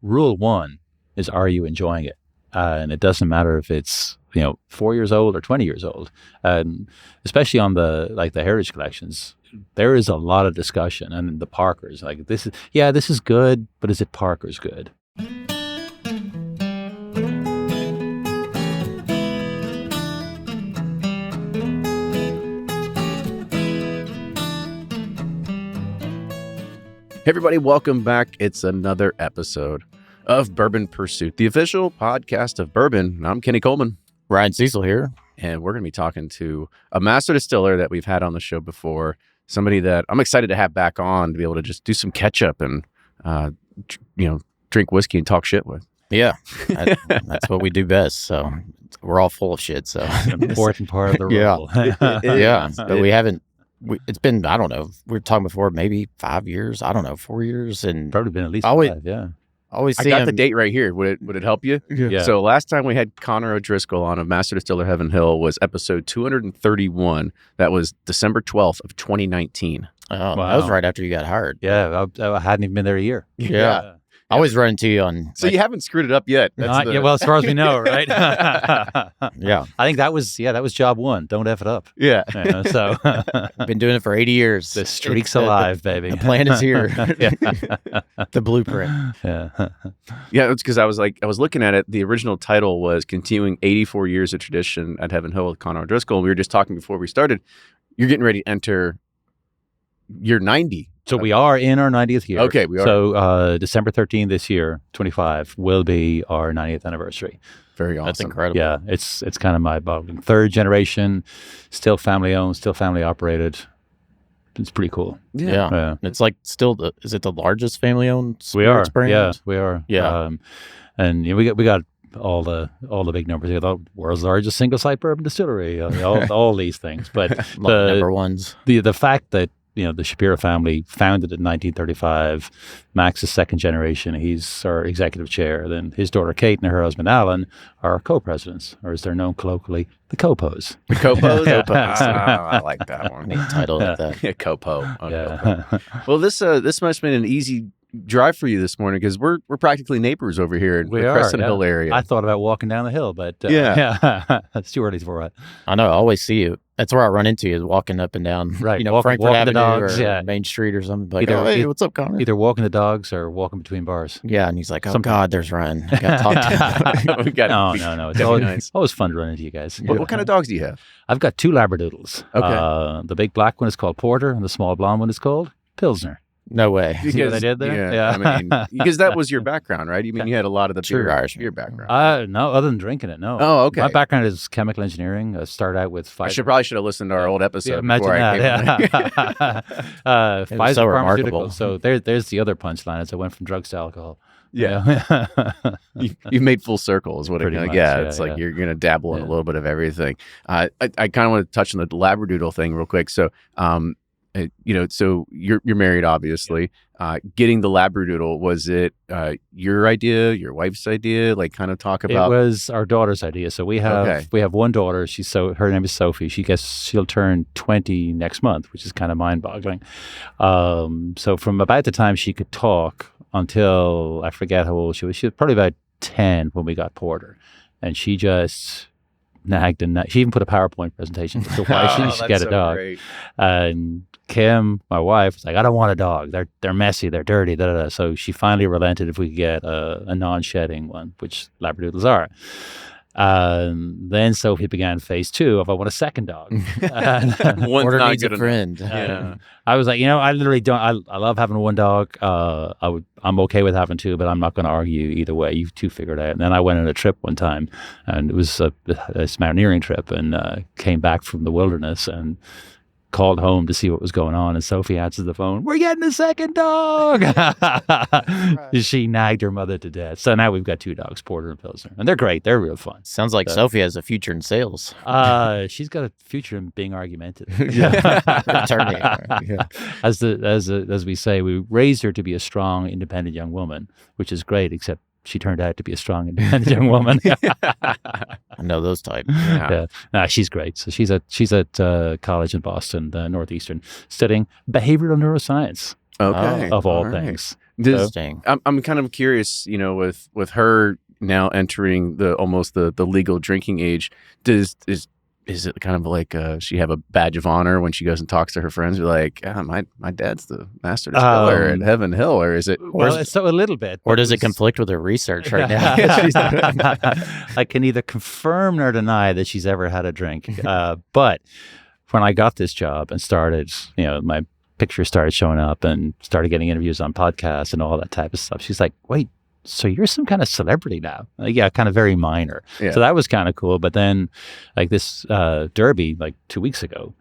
rule one is, are you enjoying it? And it doesn't matter if it's 4 years old or 20 years old. Especially on the heritage collections, there is a lot of discussion, and the Parkers, like, this is good, but is it Parker's good? Hey everybody, welcome back. It's another episode of Bourbon Pursuit, the official podcast of bourbon. I'm Kenny Coleman. Ryan Cecil here. And we're going to be talking to a master distiller that we've had on the show before, somebody that I'm excited to have back on to be able to just do some catch up and, drink whiskey and talk shit with. Yeah, that's what we do best. So we're all full of shit. So an important part of the role. Yeah, but we haven't. It's been, I don't know, we were talking before, maybe 5 years, I don't know, 4 years. And probably been at least 5, yeah. Always I got the date right here. Would it help you? Yeah. So last time we had Conor O Driscoll on of Master Distiller Heaven Hill was episode 231. That was December 12th of 2019. Oh, wow. That was right after you got hired. Yeah, I hadn't even been there a year. Yeah. I always run into you on... So you haven't screwed it up yet. Yeah, well, as far as we know, right? Yeah. I think that was job one. Don't F it up. Yeah. So I've been doing it for 80 years. The streak's alive, baby. The plan is here. The blueprint. Yeah. Yeah, it's because I was looking at it. The original title was Continuing 84 Years of Tradition at Heaven Hill with Conor O Driscoll. And we were just talking before we started. You're getting ready to enter year 90. So we are in our 90th year. Okay, we are. So December 13th this year, 25, will be our 90th anniversary. Very awesome. That's incredible. Yeah, it's kind of mind-boggling. Third generation, still family-owned, still family-operated. It's pretty cool. Yeah. It's like still, is it the largest family-owned spirits brand? Yeah, we are. Yeah. And we got all the big numbers. We got the world's largest single-site bourbon distillery, all these things. But number ones. The fact that the Shapiro family founded in 1935. Max is second generation. He's our executive chair. Then his daughter Kate and her husband Alan are co-presidents, or as they're known colloquially, the Copos. The Copos? I like that one. Neat title like that. Yeah, Copo. Yeah. Well, this must have been an easy drive for you this morning because we're practically neighbors over here in the Crescent Hill area. I thought about walking down the hill, but it's too early for it. I know. I always see you. That's where I run into you, is walking up and down, right? Frankfurt walking Avenue the dogs, or Main Street or something. Like, hey, what's up, Conor? Either walking the dogs or walking between bars. Yeah, and he's like, God, there's Ryan. I got to talk to him. No. It's always fun to run into you guys. What kind of dogs do you have? I've got 2 Labradoodles. Okay. The big black one is called Porter, and the small blonde one is called Pilsner. No way. See what I did there? Yeah. I mean, because that was your background, right? You mean you had a lot of the beer background. No, other than drinking it, no. Oh, okay. My background is chemical engineering. I started out with Pfizer. I probably should have listened to our old episode. Yeah, imagine that. Pfizer so Pharmaceutical. So there's the other punchline as I went from drugs to alcohol. Yeah. you made full circle is what Pretty much, it's like you're going to dabble in a little bit of everything. I kind of want to touch on the Labradoodle thing real quick. So, so you're married, obviously. Getting the Labradoodle, was it your idea, your wife's idea? Like, kind of talk about. It was our daughter's idea. So we have one daughter. Her name is Sophie. She'll turn 20 next month, which is kind of mind-boggling. So from about the time she could talk until I forget how old she was probably about 10 when we got Porter, and she just nagged and she even put a PowerPoint presentation to why she should get a dog. Great. And Kim, my wife, was like, I don't want a dog. They're messy. They're dirty. Da, da, da. So she finally relented if we could get a non-shedding one, which Labradoodles are. Then Sophie began phase 2 of I want a second dog. Porter needs a friend. Yeah. I was like, I literally don't. I love having one dog. I'm okay with having 2, but I'm not going to argue either way. You 2 figure it out. And then I went on a trip one time, and it was a mountaineering trip, and came back from the wilderness and called home to see what was going on, and Sophie answers the phone. We're getting a second dog. She nagged her mother to death. So now we've got 2 dogs, Porter and Pilsner, and they're great. They're real fun. Sounds like Sophie has a future in sales. She's got a future in being argumentative. Attorney. Yeah. As we say, we raised her to be a strong, independent young woman, which is great, except she turned out to be a strong, independent young woman. I know those type. Yeah. She's great. So she's at college in Boston, Northeastern, studying behavioral neuroscience. Okay. Of all things. Interesting. I'm kind of curious, with her now entering the legal drinking age, is it kind of like she have a badge of honor when she goes and talks to her friends? You're like, my dad's the master distiller at Heaven Hill, or is it? Well, it's so a little bit. Or does it conflict with her research right now? I can neither confirm nor deny that she's ever had a drink. But when I got this job and started, my pictures started showing up and started getting interviews on podcasts and all that type of stuff, she's like, wait, so you're some kind of celebrity now? Yeah, kind of very minor. Yeah. So that was kind of cool. But then like this Derby, like 2 weeks ago,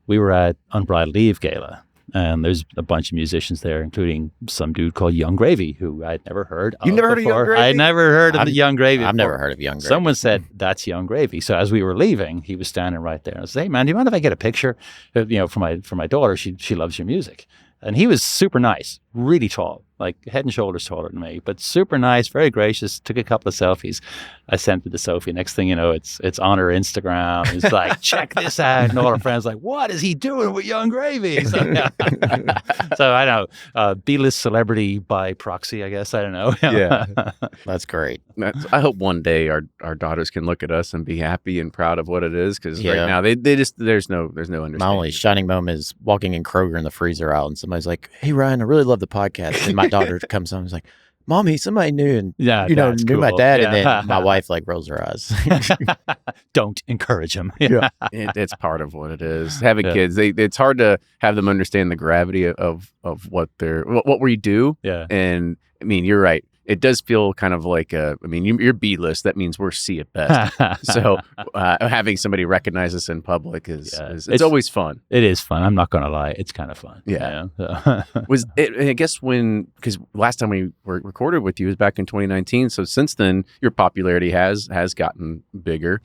we were at Unbridled Eve Gala. And there's a bunch of musicians there, including some dude called Young Gravy, who I'd never heard of. You never heard of Young Gravy? I'd never heard of the Young Gravy. I've never heard of Young Gravy. Someone said, that's Young Gravy. So as we were leaving, he was standing right there. I said, hey, man, do you mind if I get a picture? For my daughter, she loves your music. And he was super nice, really tall, like head and shoulders taller than me, but super nice, very gracious, took a couple of selfies. I sent it to Sophie. Next thing you know, it's on her Instagram. It's like, check this out. And all her friends like, what is he doing with Young Gravy? So, so I don't know, B-list celebrity by proxy, I guess. I don't know. Yeah. That's great. I hope one day our daughters can look at us and be happy and proud of what it is. Because right now they just, there's no understanding. My only shining moment is walking in Kroger in the freezer aisle and somebody's like, hey, Ryan, I really love the podcast. And my daughter comes home and is like, Mommy, somebody knew and knew cool. my dad. And then my wife like rolls her eyes. Don't encourage him. It's part of what it is. Having kids, it's hard to have them understand the gravity of what we do. Yeah. And I mean, you're right. It does feel kind of like you're B-list. That means we're C at best. So having somebody recognize us in public is it's always fun. It is fun. I'm not going to lie. It's kind of fun. Yeah. I guess because last time we were recorded with you was back in 2019. So since then, your popularity has gotten bigger.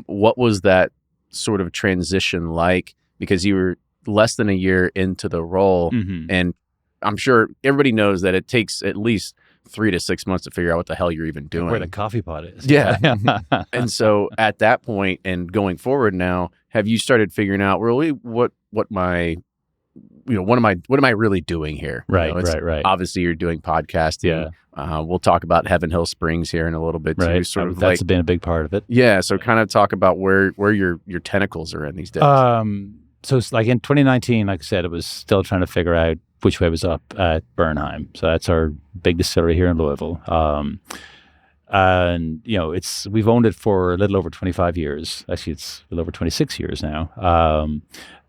What was that sort of transition like? Because you were less than a year into the role, and I'm sure everybody knows that it takes at least 3 to 6 months to figure out what the hell you're even doing. Where the coffee pot is. Yeah. And so at that point and going forward now, have you started figuring out really what am I really doing here? Right, right. Obviously you're doing podcasting. Yeah. We'll talk about Heaven Hill Springs here in a little bit too. Right. That's been a big part of it. Yeah. So kind of talk about where your tentacles are in these days. So it's like in 2019, like I said, it was still trying to figure out which way was up at Bernheim. So that's our big distillery here in Louisville. And, we've owned it for a little over 25 years. Actually, it's a little over 26 years now.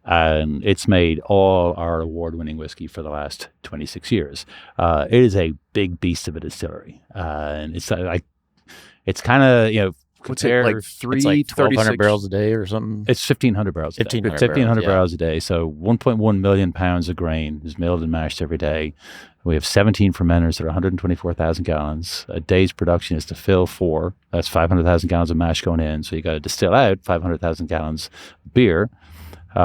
And it's made all our award-winning whiskey for the last 26 years. It is a big beast of a distillery. And it's kind of, what's it, like 1,200 barrels a day or something? It's 1,500 barrels a day. 1,500 barrels a day. So 1.1 million pounds of grain is milled and mashed every day. We have 17 fermenters that are 124,000 gallons. A day's production is to fill 4. That's 500,000 gallons of mash going in. So you got to distill out 500,000 gallons of beer. We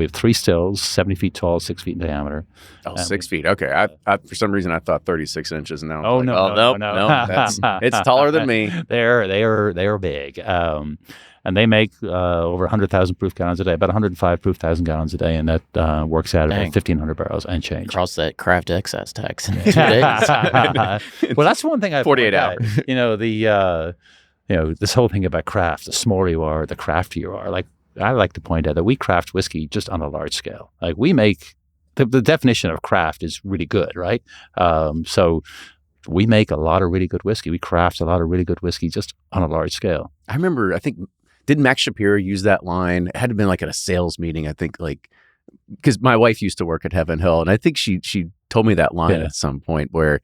have 3 stills, 70 feet tall, 6 feet in diameter. Oh, 6 feet. Okay. I for some reason I thought 36 inches. And now no. It's taller than me. They are big. And they make over 100,000 proof gallons a day, about 105 proof thousand gallons a day, and that works out at 1,500 barrels and change. Cross that craft excess tax in 2 days. Well, that's one thing 48 hours. This whole thing about craft, the smaller you are, the craftier you are. Like, I like to point out that we craft whiskey just on a large scale. Like, we make the definition of craft is really good, right? So we make a lot of really good whiskey. We craft a lot of really good whiskey just on a large scale. I remember, did Max Shapiro use that line? It had to have been like at a sales meeting, I think, like, because my wife used to work at Heaven Hill, and I think she told me that line at some point where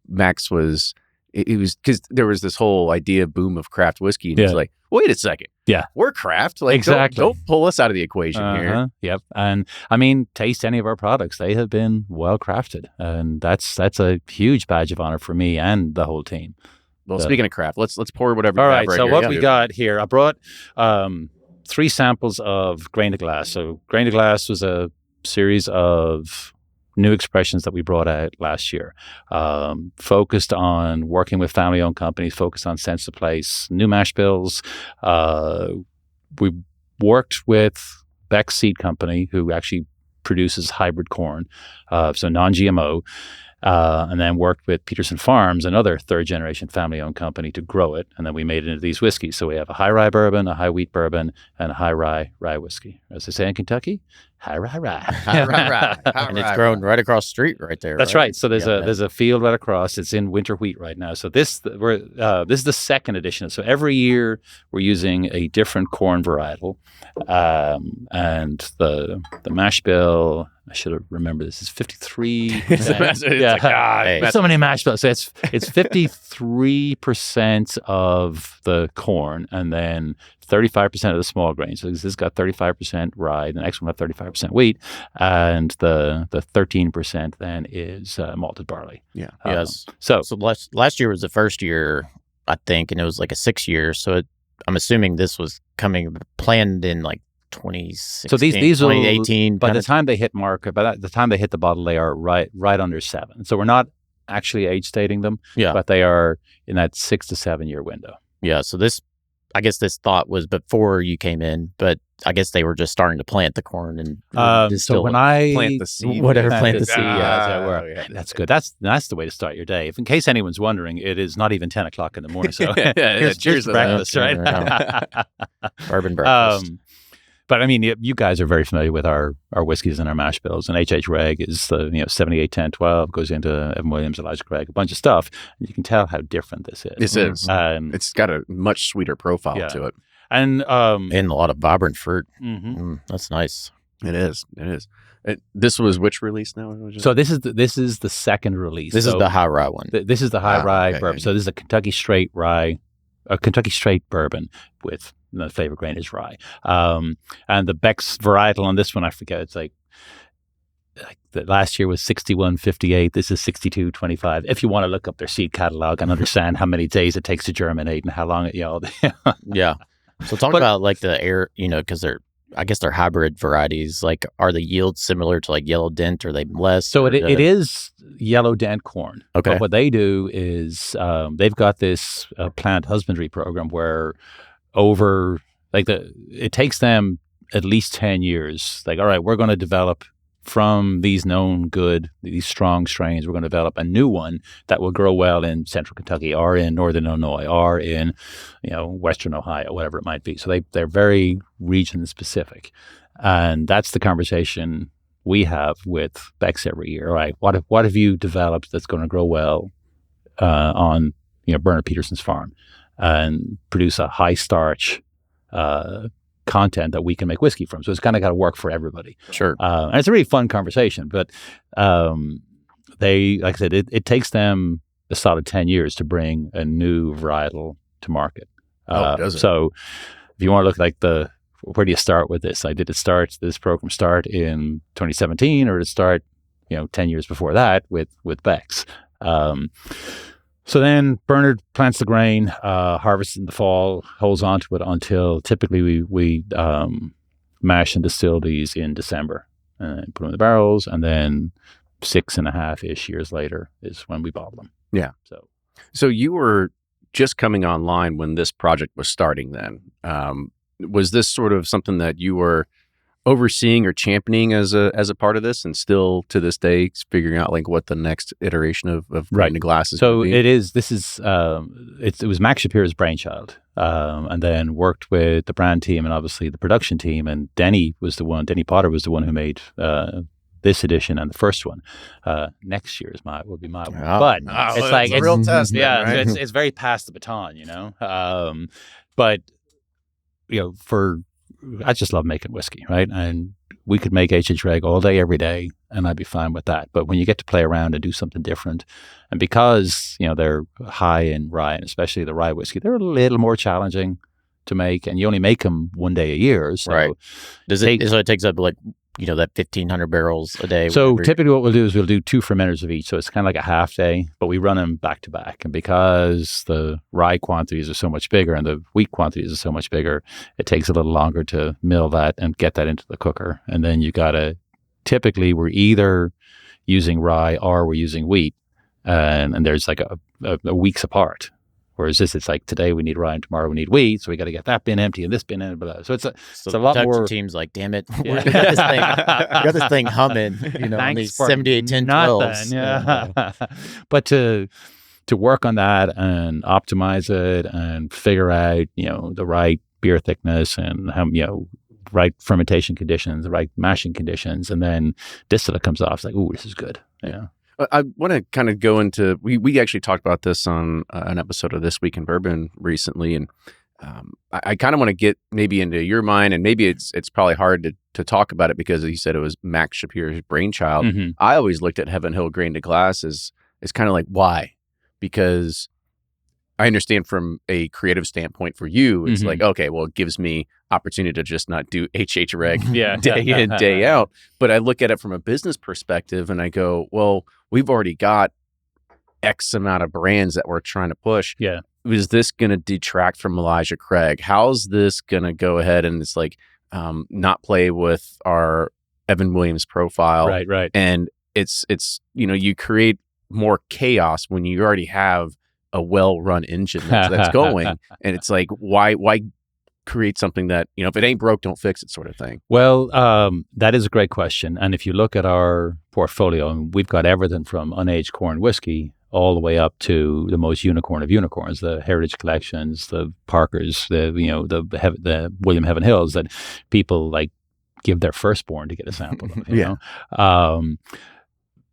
Max was. It was because there was this whole idea boom of craft whiskey, and he's like, "Wait a second, we're craft. Like, exactly. Don't pull us out of the equation here." Yep, and I mean, taste any of our products; they have been well crafted, and that's a huge badge of honor for me and the whole team. Well, speaking of craft, let's pour whatever. All right, right so here. what we got here, I brought 3 samples of Grain to Glass. So Grain to Glass was a series of new expressions that we brought out last year, focused on working with family-owned companies, focused on sense of place, new mash bills. We worked with Beck's Seed Company, who actually produces hybrid corn, so non-GMO. And then worked with Peterson Farms, another third-generation family-owned company, to grow it. And then we made it into these whiskeys. So we have a high rye bourbon, a high wheat bourbon, and a high rye whiskey. As they say in Kentucky, high rye rye. High rye. And it's grown right across the street right there. That's right. So there's a field right across. It's in winter wheat right now. So this is the second edition. So every year we're using a different corn varietal, and the mash bill. I should have remembered this. Is 53%. There's so many mash bills. So it's 53% of the corn, and then 35% of the small grains. So this has got 35% rye, the next one got 35% wheat, and the 13% then is malted barley. Yeah. Yes. So last year was the first year, I think, and it was like a 6 year. So I'm assuming this was planned in like 2016, so these 2018. By the time they hit the bottle, they are right under 7. So we're not actually age stating them, but they are in that 6 to 7 year window. Yeah. So I guess this thought was before you came in, but I guess they were just starting to plant the corn and so when I plant the seed, plant the seed, that's good. That's the way to start your day. If in case anyone's wondering, it is not even 10 o'clock in the morning. So here's breakfast, right? Bourbon breakfast. But I mean, you guys are very familiar with our whiskeys and our mash bills. And HH Reg is the 78, 10, 12, goes into Evan Williams, Elijah Craig, a bunch of stuff. And you can tell how different this is. This is. It's got a much sweeter profile to it. And a lot of vibrant fruit. That's nice. It is. This was which release now? So this is the second release. This is the high rye one. This is the high rye bourbon. So this is a Kentucky straight rye, a Kentucky straight bourbon with the flavor grain is rye. And the Beck's varietal on this one, I forget, it's like the last year was 6158. This is 6225. If you want to look up their seed catalog and understand how many days it takes to germinate and how long it, Yeah. So talk about like the air, because I guess they're hybrid varieties. Like, are the yields similar to like yellow dent? Or are they less? So it is yellow dent corn. Okay. But what they do is they've got this plant husbandry program where it takes them at least 10 years. Like, all right, we're going to develop from these strong strains, we're going to develop a new one that will grow well in central Kentucky or in northern Illinois or in, western Ohio, whatever it might be. So they're very region specific. And that's the conversation we have with Beck's every year. All right, what have you developed that's going to grow well on, Bernard Peterson's farm and produce a high starch content that we can make whiskey from? So it's kind of got to work for everybody. Sure. And it's a really fun conversation, but like I said, it takes them a solid 10 years to bring a new varietal to market. Does it? So if you want to look like where do you start with this? Did this program start in 2017 or did it start, 10 years before that with Beck's? So then Bernard plants the grain, harvests in the fall, holds on to it until typically we mash and distill these in December and put them in the barrels. And then 6.5-ish years later is when we bottle them. Yeah. So you were just coming online when this project was starting then. Was this sort of something that you were overseeing or championing as a part of this, and still to this day figuring out like what the next iteration of putting the glasses so would be? It was Max Shapiro's brainchild, and then worked with the brand team and obviously the production team, and Denny Potter was the one who made this edition and the first one. Next year will be my one. But it's a real test. Yeah, right? it's very past the baton, but I just love making whiskey, right? And we could make H.H. Reg all day, every day, and I'd be fine with that. But when you get to play around and do something different, and because, they're high in rye, and especially the rye whiskey, they're a little more challenging to make, and you only make them one day a year. So right. So it takes up like, that 1,500 barrels a day. So typically what we'll do is we'll do 2 fermenters of each. So it's kind of like a half day, but we run them back to back. And because the rye quantities are so much bigger and the wheat quantities are so much bigger, it takes a little longer to mill that and get that into the cooker. And then typically we're either using rye or we're using wheat. And there's like a weeks apart Whereas this, it's like today we need rye and tomorrow we need wheat, so we got to get that bin empty and this bin empty. So it's a lot more. Team's like, damn it, we got this thing humming, on these 78, 10, 12s. Yeah. But to work on that and optimize it and figure out, the right beer thickness and how, right fermentation conditions, the right mashing conditions, and then distillate comes off. It's like, ooh, this is good. Yeah. I want to kind of go into, we actually talked about this on an episode of This Week in Bourbon recently, and I kind of want to get maybe into your mind, and maybe it's probably hard to talk about it because you said it was Max Shapiro's brainchild. Mm-hmm. I always looked at Heaven Hill Grain to Glass as kind of like, why? Because I understand from a creative standpoint for you, it's like, okay, well, it gives me opportunity to just not do HH reg day in, day out. But I look at it from a business perspective and I go, well, we've already got X amount of brands that we're trying to push. Yeah. Is this going to detract from Elijah Craig? How's this going to go ahead and it's like not play with our Evan Williams profile? Right. And it's you create more chaos when you already have a well-run engine that's going, and it's like, why create something that, if it ain't broke, don't fix it sort of thing? Well, that is a great question. And if you look at our portfolio, we've got everything from unaged corn whiskey all the way up to the most unicorn of unicorns, the Heritage Collections, the Parkers, the William Heaven Hills that people like give their firstborn to get a sample of, you know?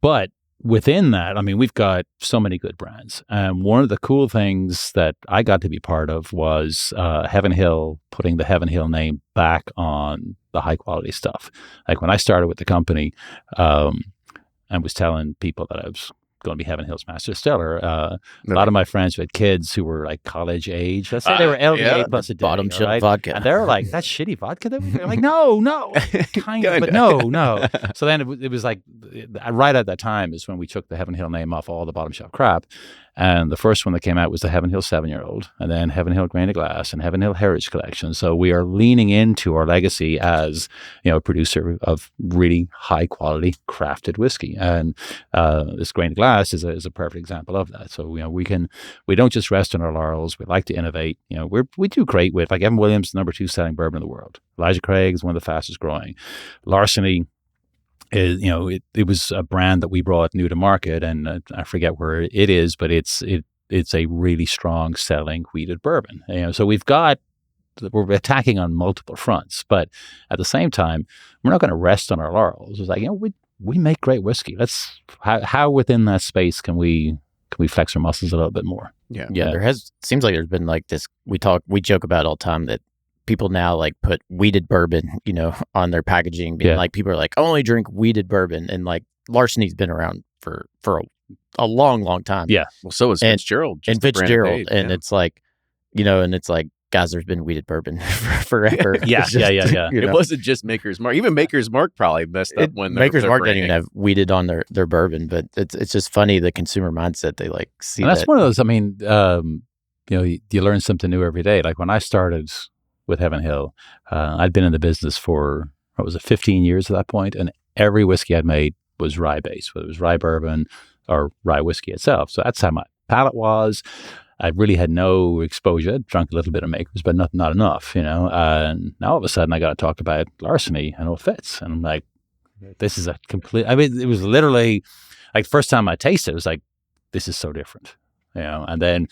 But within that, we've got so many good brands. And one of the cool things that I got to be part of was Heaven Hill putting the Heaven Hill name back on the high quality stuff. Like when I started with the company and was telling people that I was going to be Heaven Hill's Master Distiller, a lot of my friends had kids who were like college age. Let's say they were LVA plus a day, bottom shelf right? vodka. And they're like, that's shitty vodka. They're like, no, kind of, but no. So then it was like, right at that time is when we took the Heaven Hill name off all the bottom shelf crap. And the first one that came out was the Heaven Hill 7-year-old, and then Heaven Hill Grain to Glass and Heaven Hill Heritage Collection. So we are leaning into our legacy as, a producer of really high quality crafted whiskey. And this Grain to Glass is a perfect example of that. So, we don't just rest on our laurels. We like to innovate. We do great with, like, Evan Williams, the number 2 selling bourbon in the world. Elijah Craig is one of the fastest growing. Larceny is, it was a brand that we brought new to market, and I forget where it is, but it's a really strong selling wheated bourbon. So we're attacking on multiple fronts, but at the same time, we're not going to rest on our laurels. It's like, we make great whiskey. How within that space can we flex our muscles a little bit more? Yeah. Seems like there's been like this. We joke about all the time that people now like put wheated bourbon, on their packaging. Being like, people are like, only drink wheated bourbon, and like Larceny's been around for a long, long time. Yeah. Well, so is Fitzgerald. And Fitzgerald, and it's like, and it's like, guys, there's been wheated bourbon forever. Yeah. It wasn't just Maker's Mark. Even Maker's Mark probably messed up when Maker's Mark branding. didn't even have wheated on their bourbon, but it's just funny, the consumer mindset they like see. And that's one of those. You learn something new every day. Like when I started with Heaven Hill, I'd been in the business for 15 years at that point, and every whiskey I'd made was rye based, whether it was rye bourbon or rye whiskey itself. So that's how my palate was. I really had no exposure. I'd drunk a little bit of Makers, but not enough, And now all of a sudden I got to talk about Larceny and it fits. And I'm like, this is a complete, it was literally like the first time I tasted it, it was like, this is so different. And then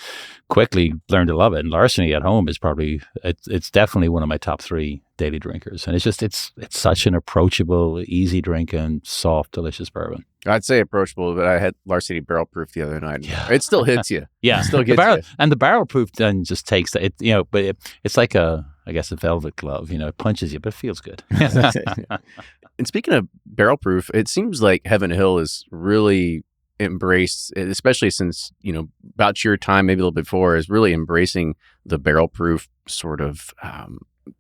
quickly learned to love it. And Larceny at home is probably, it's definitely one of my top 3 daily drinkers. And it's such an approachable, easy drinking, soft, delicious bourbon. I'd say approachable, but I had Larceny barrel proof the other night. Yeah. It still hits you. Yeah. It still gets you. And the barrel proof then just takes it, but it's like a velvet glove, it punches you, but it feels good. And speaking of barrel proof, it seems like Heaven Hill is really embraced, especially since about your time, maybe a little before, is really embracing the barrel proof sort of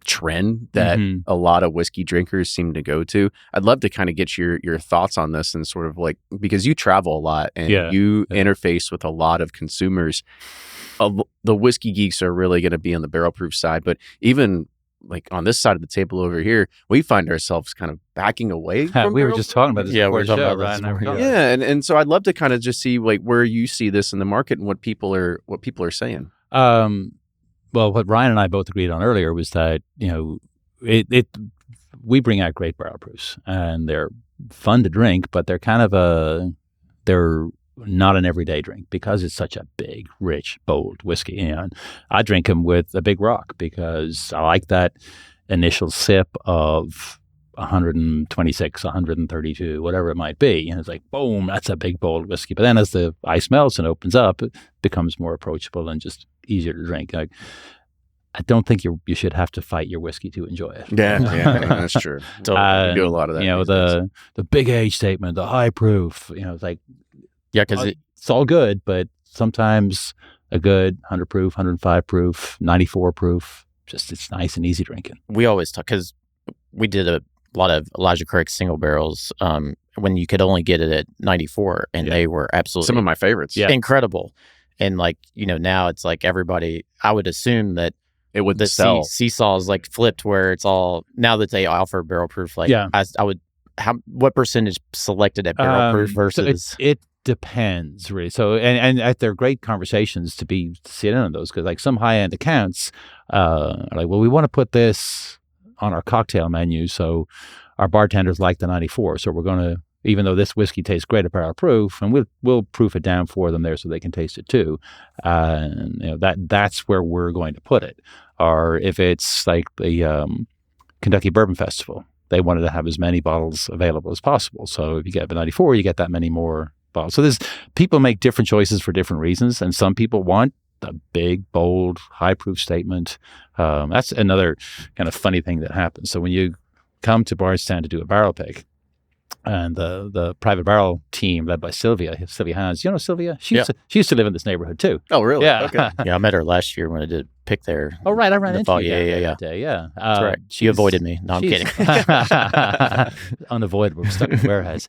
trend that a lot of whiskey drinkers seem to go to. I'd love to kind of get your thoughts on this, and sort of like, because you travel a lot and you interface with a lot of consumers. The whiskey geeks are really going to be on the barrel proof side, but even like on this side of the table over here, we find ourselves kind of backing away from we were just talking about this. Yeah, before we were talking show, about this. right? Yeah, and so I'd love to kind of just see like where you see this in the market and what people are saying. Well, what Ryan and I both agreed on earlier was that, we bring out great barrel proofs, and they're fun to drink, but they're they're not an everyday drink because it's such a big, rich, bold whiskey. And I drink them with a big rock because I like that initial sip of 126, 132, whatever it might be. And it's like, boom, that's a big, bold whiskey. But then as the ice melts and opens up, it becomes more approachable and just easier to drink. Like, I don't think you should have to fight your whiskey to enjoy it. Yeah, that's true. Totally. We do a lot of that. The big age statement, the high proof, it's like, yeah, because it's all good, but sometimes a good 100 proof, 105 proof, 94 proof, just it's nice and easy drinking. We always talk, because we did a lot of Elijah Craig single barrels when you could only get it at 94, and they were absolutely some of my favorites. Yeah, incredible. And like, now it's like everybody, I would assume that it would the sell. seesaw is like flipped, where it's all, now that they offer barrel proof, like I would, what percentage selected at barrel proof versus? So it depends, really. So and they're great conversations to sit in on those, because like some high end accounts are like, well, we want to put this on our cocktail menu, so our bartenders like the 94, so we're going to, even though this whiskey tastes great at barrel proof, and we'll proof it down for them there so they can taste it too. And that's where we're going to put it. Or if it's like the Kentucky Bourbon Festival, they wanted to have as many bottles available as possible. So if you get the 94, you get that many more bottles. So people make different choices for different reasons, and some people want the big, bold, high proof statement. That's another kind of funny thing that happens. So when you come to Bardstown to do a barrel pick, and the private barrel team led by Sylvia Hans. You know Sylvia? She used to live in this neighborhood too. Oh, really? Yeah. Okay. Yeah, I met her last year when I did pick there. Oh, right. I ran into you that day. Yeah. That's right. She avoided me. No, I'm kidding. Unavoidable. We're stuck in the warehouse.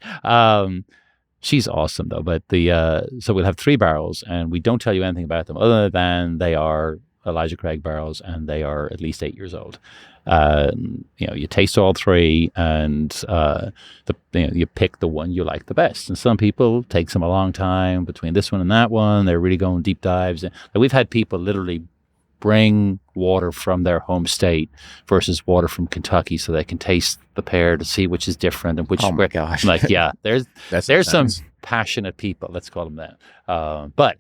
She's awesome though. But so we'll have 3 barrels, and we don't tell you anything about them other than they are Elijah Craig barrels, and they are at least 8 years old. You taste all 3, and you pick the one you like the best. And some people takes them a long time between this one and that one. They're really going deep dives. And we've had people literally bring water from their home state versus water from Kentucky so they can taste the pair to see which is different and which. Oh my gosh! Like, yeah, there's some passionate people. Let's call them that. But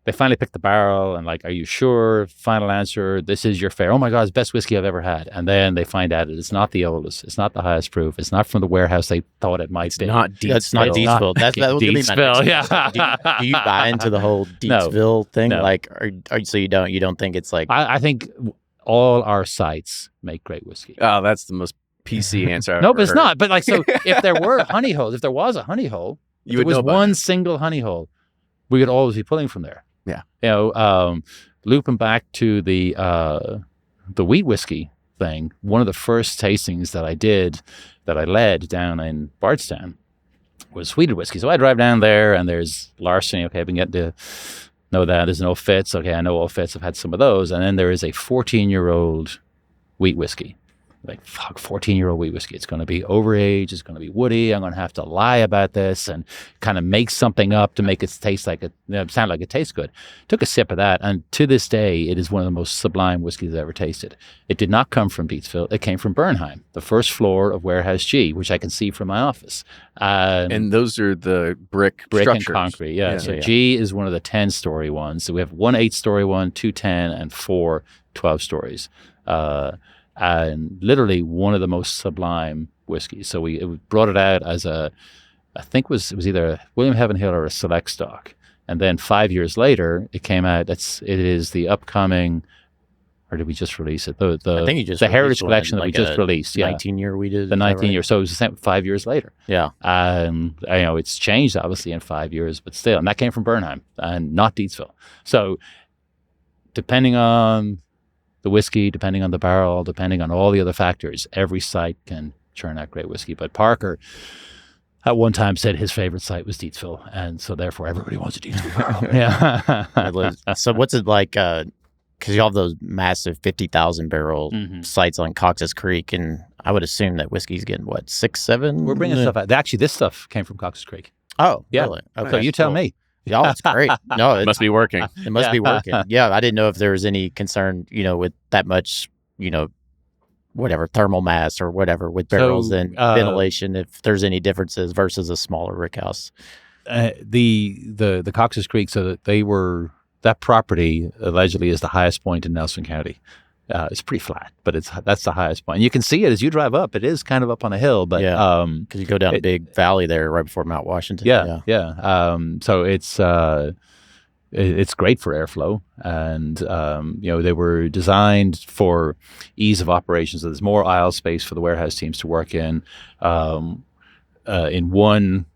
they finally picked the barrel, and like, are you sure? Final answer, this is your fair. Oh my God, it's the best whiskey I've ever had. And then they find out it's not the oldest, it's not the highest proof, it's not from the warehouse they thought it might be. Not Deatsville. That's not Deatsville. That was going to be my next yeah. Do you buy into the whole Deatsville thing? No. Like, so you don't think it's like? I think all our sites make great whiskey. Oh, that's the most PC answer I've No, ever but it's heard. not. But like, so if there were honey holes, if there was a honey hole, if there was one single honey hole, we could always be pulling from there. Yeah. Looping back to the wheat whiskey thing, one of the first tastings that I led down in Bardstown was wheated whiskey. So I drive down there, and there's Larceny. Okay, I've been getting to know that. There's no Fitz. Okay, I know all Fitz. I've had some of those. And then there is a 14-year-old wheat whiskey. Like, fuck, 14-year-old wheat whiskey. It's going to be overaged. It's going to be woody. I'm going to have to lie about this and kind of make something up to make it taste like it, sound like it tastes good. Took a sip of that, and to this day, it is one of the most sublime whiskeys I've ever tasted. It did not come from Deatsville. It came from Bernheim, the first floor of Warehouse G, which I can see from my office. And those are the brick and concrete. Yeah. So yeah. G is one of the 10-story ones. So we have 1 8-story one, 2 10, and 4 12 stories. And literally one of the most sublime whiskeys. So we brought it out as I think it was either a William Heaven Hill or a select stock. And then 5 years later, it came out. It is the upcoming, or did we just release it? I think you just the Heritage released Collection one, that we just released. Yeah, 19-year we did. The 19 years. So it was the same 5 years later. Yeah. It's changed obviously in 5 years, but still, and that came from Bernheim and not Deatsville. So depending on the whiskey, depending on the barrel, depending on all the other factors, every site can churn out great whiskey. But Parker at one time said his favorite site was Deatsville, and so therefore everybody wants a Deatsville barrel. Yeah. So what's it like? Because you have those massive 50,000 barrel sites on Cox's Creek, and I would assume that whiskey's getting what, 6, 7? We're bringing stuff out. Actually, this stuff came from Cox's Creek. Oh, yeah. really? Okay, so you tell cool. me. Yeah, it's great. No, It must be working. it must be working. Yeah, I didn't know if there was any concern, with that much, whatever thermal mass or whatever with barrels and ventilation. If there's any differences versus a smaller rickhouse. The Cox's Creek, so that that property allegedly is the highest point in Nelson County. It's pretty flat, but that's the highest point. And you can see it as you drive up. It is kind of up on a hill, but because you go down a big valley there right before Mount Washington. Yeah. So it's great for airflow, and they were designed for ease of operation. So there's more aisle space for the warehouse teams to work in. In one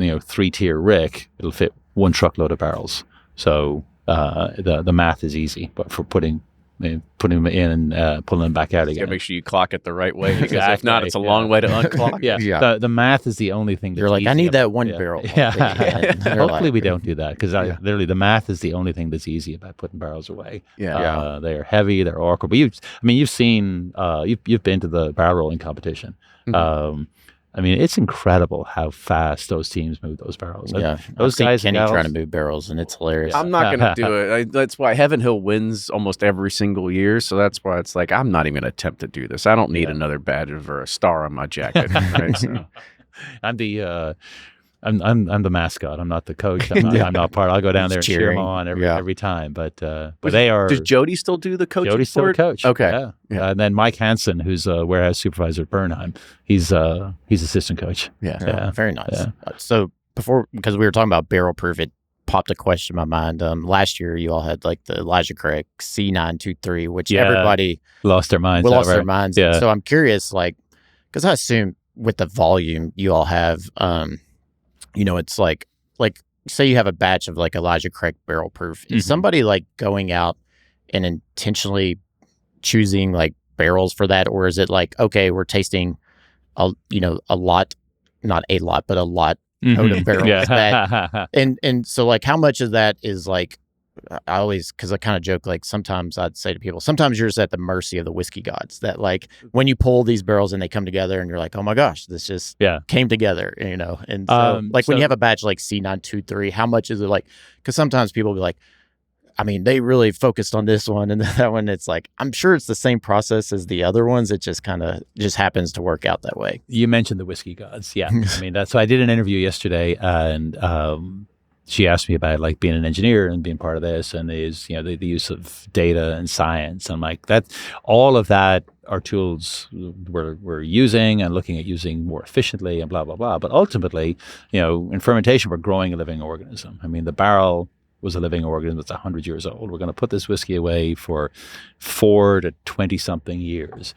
3-tier rick, it'll fit one truckload of barrels. So the math is easy, but for putting them in and pulling them back out again. You gotta make sure you clock it the right way, because if not, it's a long way to unclock. The math is the only thing that's You're like, easy. I need that one barrel. Hopefully we don't do that, because literally the math is the only thing that's easy about putting barrels away. They're heavy, they're awkward. But you've seen, you've been to the barrel rolling competition. Mm-hmm. It's incredible how fast those teams move those barrels. Yeah, those guys Kenny trying to move barrels, and it's hilarious. I'm not going to do it. That's why Heaven Hill wins almost every single year. So that's why it's like, I'm not even going to attempt to do this. I don't need another badge or a star on my jacket. Right? So. I'm the mascot. I'm not the coach. I'm not part. I'll go down there and cheer them on every time. But they are. Does Jody still do the coaching? Jody's still a coach. Okay. Yeah. And then Mike Hansen, who's a warehouse supervisor at Bernheim, he's assistant coach. Yeah. Very nice. Yeah. So because we were talking about barrel proof, it popped a question in my mind. Last year, you all had like the Elijah Craig C923, which everybody lost their minds. Their minds. Yeah. So I'm curious, because I assume with the volume you all have, it's like say you have a batch of like Elijah Craig barrel proof. Is somebody like going out and intentionally choosing like barrels for that, or is it like, okay, we're tasting a lot, not a lot, but a lot of barrels that, and so like how much of that is like, I always, because I kind of joke, like sometimes I'd say to people, sometimes you're just at the mercy of the whiskey gods, that like when you pull these barrels and they come together and you're like, oh my gosh, this just came together, and so when you have a batch like C923, how much is it like, because sometimes people be like, they really focused on this one and that one. It's like, I'm sure it's the same process as the other ones. It just kind of happens to work out that way. You mentioned the whiskey gods. Yeah. So I did an interview yesterday, and she asked me about like being an engineer and being part of this, and is the use of data and science. And I'm like, that all of that are tools we're using and looking at using more efficiently and blah blah blah. But ultimately, in fermentation, we're growing a living organism. The barrel was a living organism that's 100 years old. We're going to put this whiskey away for 4 to 20 something years.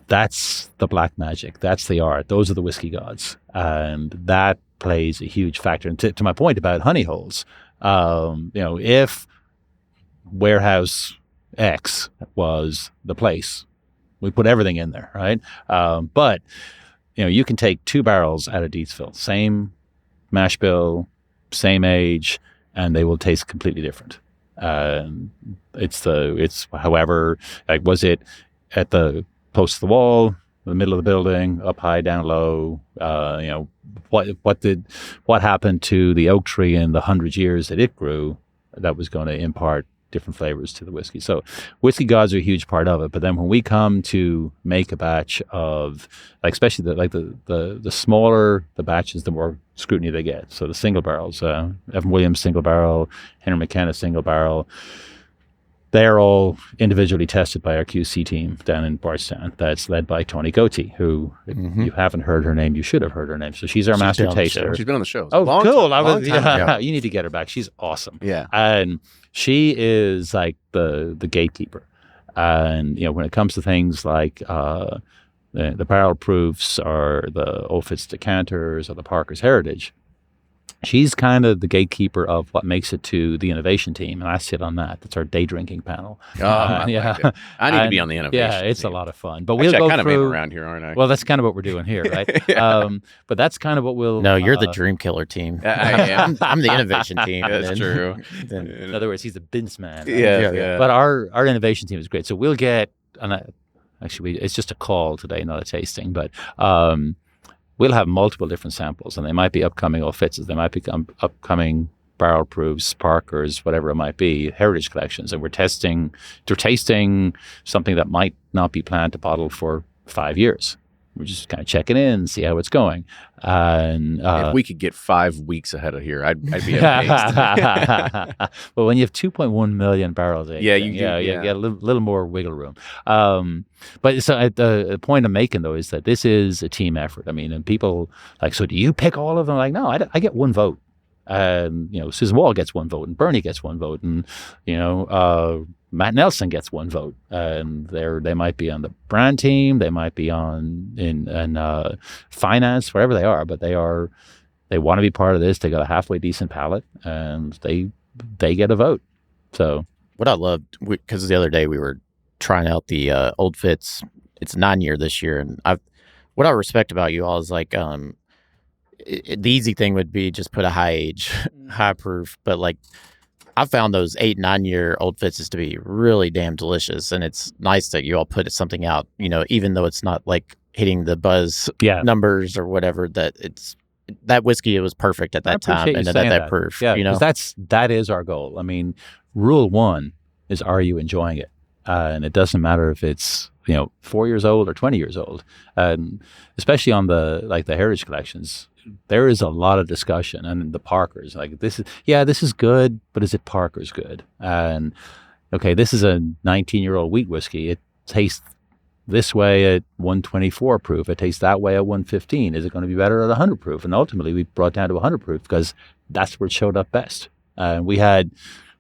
That's the black magic. That's the art. Those are the whiskey gods, and that plays a huge factor. And to my point about honey holes, if warehouse X was the place, we put everything in there, right? But you can take 2 barrels out of Deatsville, same mash bill, same age, and they will taste completely different. It's however, like, was it at the close to the wall, the middle of the building, up high, down low? What happened to the oak tree in the 100 years that it grew that was going to impart different flavors to the whiskey? So whiskey gods are a huge part of it. But then when we come to make a batch of, like, especially the smaller the batches, the more scrutiny they get. So the single barrels, Evan Williams single barrel, Henry McKenna single barrel, they're all individually tested by our QC team down in Bardstown. That's led by Tony Goatee, who, if you haven't heard her name, you should have heard her name. So she's our master taster. She's been on the show. Oh, cool. You need to get her back. She's awesome. Yeah. And she is like the gatekeeper. And, when it comes to things like the barrel proofs or the Old Fitz decanters or the Parker's Heritage, she's kind of the gatekeeper of what makes it to the innovation team, and I sit on that. That's our day drinking panel. I need to be on the innovation. Yeah, it's team. A lot of fun. But we'll go kind through. Of around here, aren't I? Well, that's kind of what we're doing here, right? But that's kind of what we'll. No, you're the dream killer team. I am. I'm the innovation team. That's true. In other words, he's a bins man. Right? Yeah. But our innovation team is great. So we'll get. Actually, it's just a call today, not a tasting, but. we'll have multiple different samples, and they might be upcoming old fits, they might become upcoming barrel proofs, Parkers, whatever it might be, heritage collections, and they're tasting something that might not be planned to bottle for 5 years. We're just kind of checking in, see how it's going. And if we could get 5 weeks ahead of here, I'd be amazed. Well, when you have 2.1 million barrels, you get a little more wiggle room. But so the point I'm making though is that this is a team effort. I mean, and people like, so do you pick all of them? Like, no, I get one vote. Susan Wall gets one vote, and Bernie gets one vote, and Matt Nelson gets one vote, and they might be on the brand team, they might be in finance, wherever they are, but they want to be part of this. They got a halfway decent palate, and they get a vote. So what I loved, because the other day we were trying out the Old Fitz. It's 9-year this year, and what I respect about you all is like the easy thing would be just put a high age, high proof, but like I found those 8-9-year Old Fitzes to be really damn delicious, and it's nice that you all put something out, even though it's not like hitting the buzz numbers or whatever, that whiskey, it was perfect at that time and at that proof. Yeah, that is our goal. I mean, rule one is, are you enjoying it? And it doesn't matter if it's 4 years old or 20 years old, and especially on the heritage collections, there is a lot of discussion. And the Parkers, like, this is good, but is it Parker's good? And okay, this is a 19-year-old wheat whiskey. It tastes this way at 124 proof. It tastes that way at 115. Is it going to be better at 100 proof? And ultimately, we brought down to 100 proof because that's where it showed up best. And we had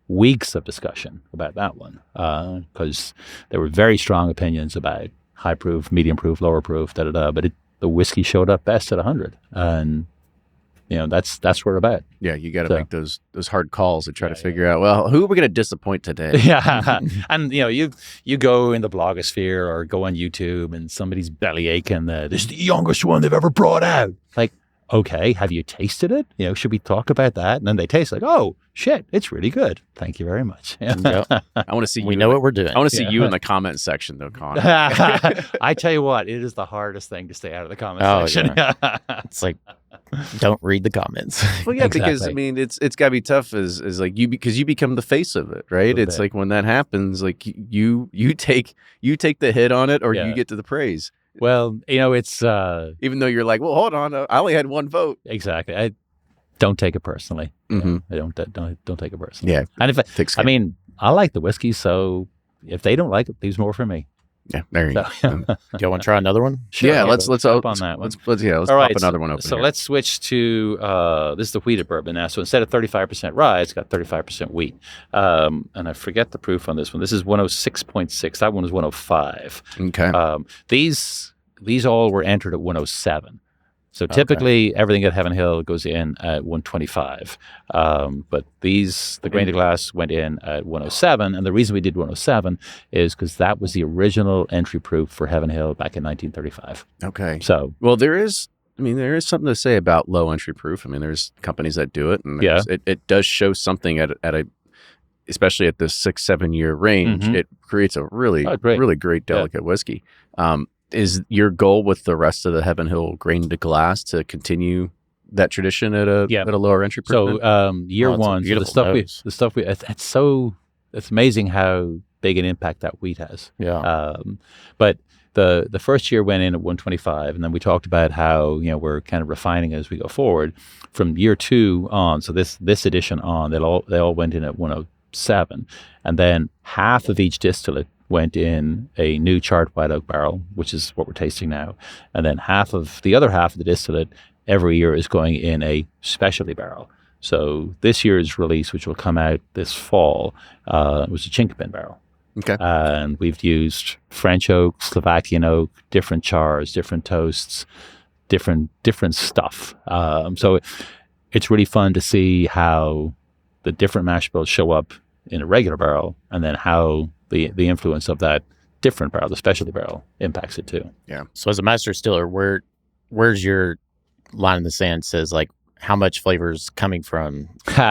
weeks of discussion about that one because there were very strong opinions about high proof, medium proof, lower proof, but the whiskey showed up best at 100, and that's where we're at. Yeah, you got to make those hard calls and try to figure out, well, who are we going to disappoint today? Yeah, and you go in the blogosphere or go on YouTube and somebody's belly aching that this is the youngest one they've ever brought out. Like, okay, have you tasted it? Should we talk about that? And then they taste like, oh shit, it's really good. Thank you very much. I want to see. We know what we're doing. I want to see you in the comment section, though, Conor. I tell you what, it is the hardest thing to stay out of the comment section. Yeah. It's like, don't read the comments. Well, yeah, exactly. Because I mean, it's got to be tough as like because you become the face of it, right? It's like when that happens, like you take the hit on it, or you get to the praise. Well, it's even though you're like, well, hold on, I only had one vote. Exactly. I don't take it personally. Mm-hmm. I don't take it personally. Yeah. And I like the whiskey, so if they don't like it, leaves more for me. Yeah, there you go. Do you want to try another one? Sure. Yeah, let's hop on that one. Let's All pop right, another one open. So here. let's switch to this is the wheated bourbon now. So instead of 35% rye, it's got 35% wheat. And I forget the proof on this one. This is 106.6. That one is 105. Okay. These all were entered at 107. So typically everything at Heaven Hill goes in at 125. But the grain to glass went in at 107. And the reason we did 107 is because that was the original entry proof for Heaven Hill back in 1935. Okay. So, well, there is something to say about low entry proof. I mean, there's companies that do it, and it does show something at a especially at the 6-7 year range. Mm-hmm. It creates a really great delicate whiskey. Is your goal with the rest of the Heaven Hill grain to glass to continue that tradition at a lower entry proof? So year one, it's amazing how big an impact that wheat has. Yeah. But the first year went in at 125, and then we talked about how we're kind of refining as we go forward. From year 2 on, so this edition on, they all went in at 107, and then half of each distillate went in a new charred white oak barrel, which is what we're tasting now. And then the other half of the distillate every year is going in a specialty barrel. So this year's release, which will come out this fall, was a Chinkapin barrel. Okay. And we've used French oak, Slovakian oak, different chars, different toasts, different stuff. So it's really fun to see how the different mash bills show up in a regular barrel, and then how the influence of that different barrel, the specialty barrel, impacts it too. Yeah. So as a master distiller, where's your line in the sand says like how much flavor is coming from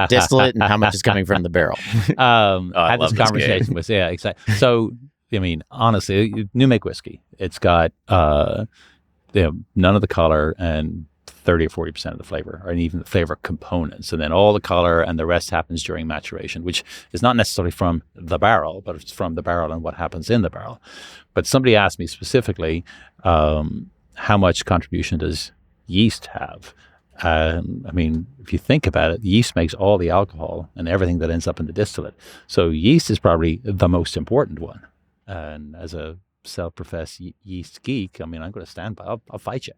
distillate and how much is coming from the barrel? I had this conversation with exactly. So I mean, honestly, new make whiskey. It's got none of the color and 30 or 40% of the flavor, or even the flavor components. And then all the color and the rest happens during maturation, which is not necessarily from the barrel, but it's from the barrel and what happens in the barrel. But somebody asked me specifically, how much contribution does yeast have? I mean, if you think about it, yeast makes all the alcohol and everything that ends up in the distillate. So yeast is probably the most important one. And as a self-professed yeast geek, I mean, I'm going to stand by. I'll fight you.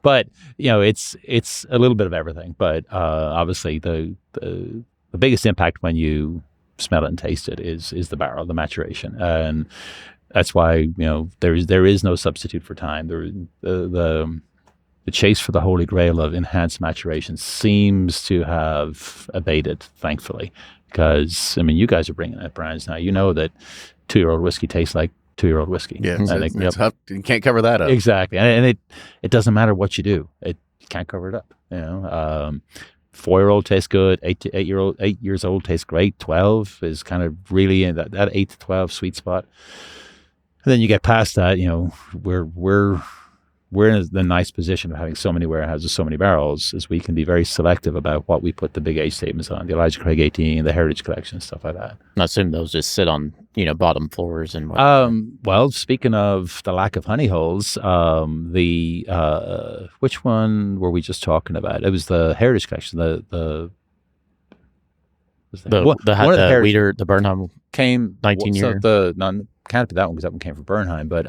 But it's a little bit of everything. But obviously, the biggest impact when you smell it and taste it is the barrel, the maturation, and that's why there is no substitute for time. The chase for the holy grail of enhanced maturation seems to have abated, thankfully, because, I mean, you guys are bringing out brands now. You know that 2-year-old whiskey tastes like 2-year-old whiskey. Yeah, it's tough. You can't cover that up. Exactly. And it doesn't matter what you do. You can't cover it up. 4-year-old tastes good. 8 years old tastes great. 12 is kind of really in that 8 to 12 sweet spot. And then you get past that, we're in the nice position of having so many warehouses, so many barrels, as we can be very selective about what we put the big age statements on, the Elijah Craig 18, the Heritage Collection, stuff like that. I assume those just sit on, bottom floors and well, speaking of the lack of honey holes, which one were we just talking about? It was the Heritage Collection, the Bernheim came 19 year. So can't be that one because that one came from Bernheim, but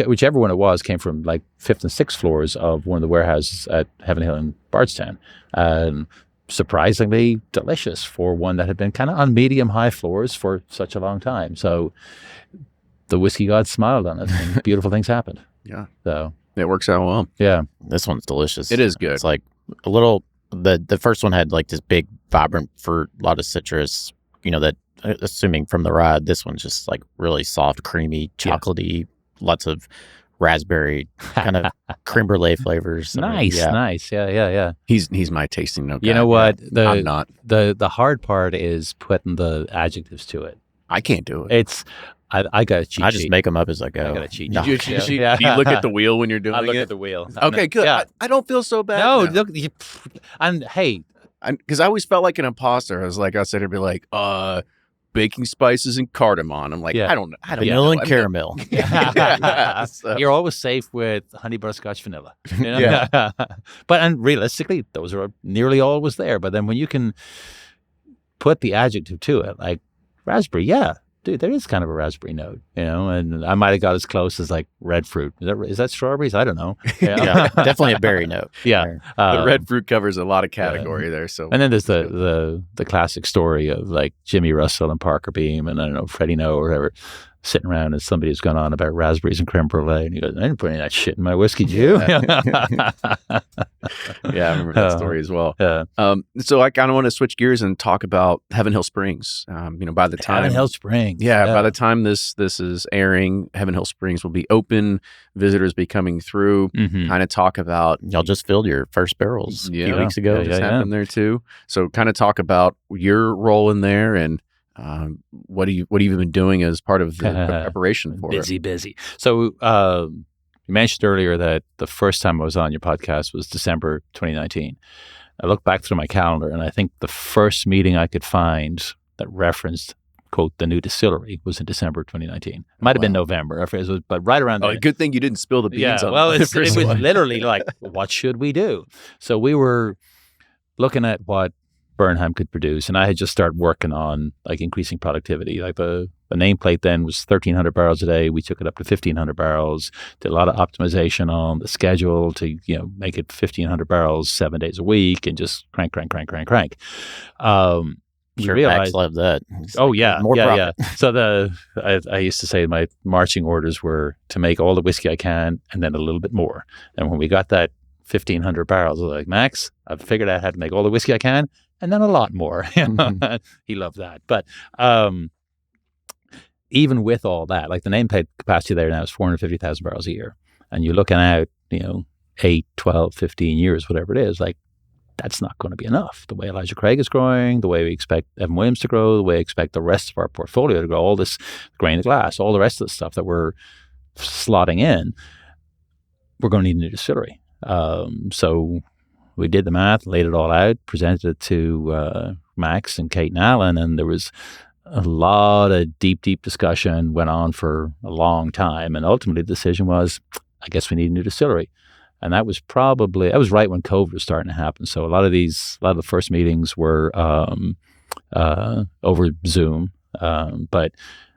whichever one it was came from like 5th and 6th floors of one of the warehouses at Heaven Hill in Bardstown. Surprisingly delicious for one that had been kind of on medium-high floors for such a long time. So the whiskey god smiled on it, and beautiful things happened. Yeah. So it works out well. Yeah. This one's delicious. It is good. It's like a little, the first one had like this big, vibrant fruit, a lot of citrus, that, assuming from the ride, this one's just like really soft, creamy, chocolatey, lots of raspberry kind of creme brulee flavors. Nice. Yeah. He's my tasting note guy. You know what? I'm not. The hard part is putting the adjectives to it. I can't do it. I got a cheat sheet. I just make them up as I go. I got a cheat sheet. Do you look at the wheel when you're doing it? I look at the wheel. Okay, good. Yeah. I don't feel so bad. No, now. look, and hey, because I always felt like an imposter. I was like, I said, it'd be like, baking spices and cardamom. I'm like, I don't know. Vanilla and caramel. So. You're always safe with honey butterscotch vanilla. Yeah. And realistically, those are nearly always there. But then when you can put the adjective to it, like raspberry, dude, there is kind of a raspberry note, and I might have got as close as like red fruit. Is that strawberries? I don't know. Yeah, definitely a berry note. Yeah. The red fruit covers a lot of category there. So, and then there's the classic story of like Jimmy Russell and Parker Beam and I don't know, Freddie Noe or whatever, sitting around and somebody was going on about raspberries and creme brulee, and he goes, I didn't put any of that shit in my whiskey, did you? Yeah, I remember that story as well. Yeah. So I kind of want to switch gears and talk about Heaven Hill Springs. By the time Heaven Hill Springs. By the time this is airing, Heaven Hill Springs will be open. Visitors be coming through. Mm-hmm. Kind of talk about y'all just filled your first barrels a few weeks ago. Just happened there too. So kind of talk about your role in there and what have you been doing as part of the preparation for it? Busy. So you mentioned earlier that the first time I was on your podcast was December 2019. I looked back through my calendar, and I think the first meeting I could find that referenced, quote, the new distillery was in December 2019. Might have been November, but right around there. Good thing you didn't spill the beans on well, the first it was one. literally like, what should we do? So we were looking at what Bernheim could produce, and I had just started working on like increasing productivity. Like the nameplate then was 1,300 barrels a day. We took it up to 1,500 barrels. Did a lot of optimization on the schedule to make it 1,500 barrels 7 days a week, and just crank. Sure, Max loved that. More profit. So I used to say my marching orders were to make all the whiskey I can, and then a little bit more. And when we got that 1,500 barrels, I was like, Max, I've figured out how to make all the whiskey I can, and then a lot more. He loved that. But even with all that, like the nameplate capacity there now is 450,000 barrels a year. And you're looking out, 8, 12, 15 years, whatever it is, like that's not going to be enough. The way Elijah Craig is growing, the way we expect Evan Williams to grow, the way we expect the rest of our portfolio to grow, all this grain of glass, all the rest of the stuff that we're slotting in, we're going to need a new distillery. So we did the math, laid it all out, presented it to Max and Kate and Alan, and there was a lot of deep discussion went on for a long time. And ultimately the decision was, I guess we need a new distillery. And that was right when COVID was starting to happen. So a lot of the first meetings were over Zoom. But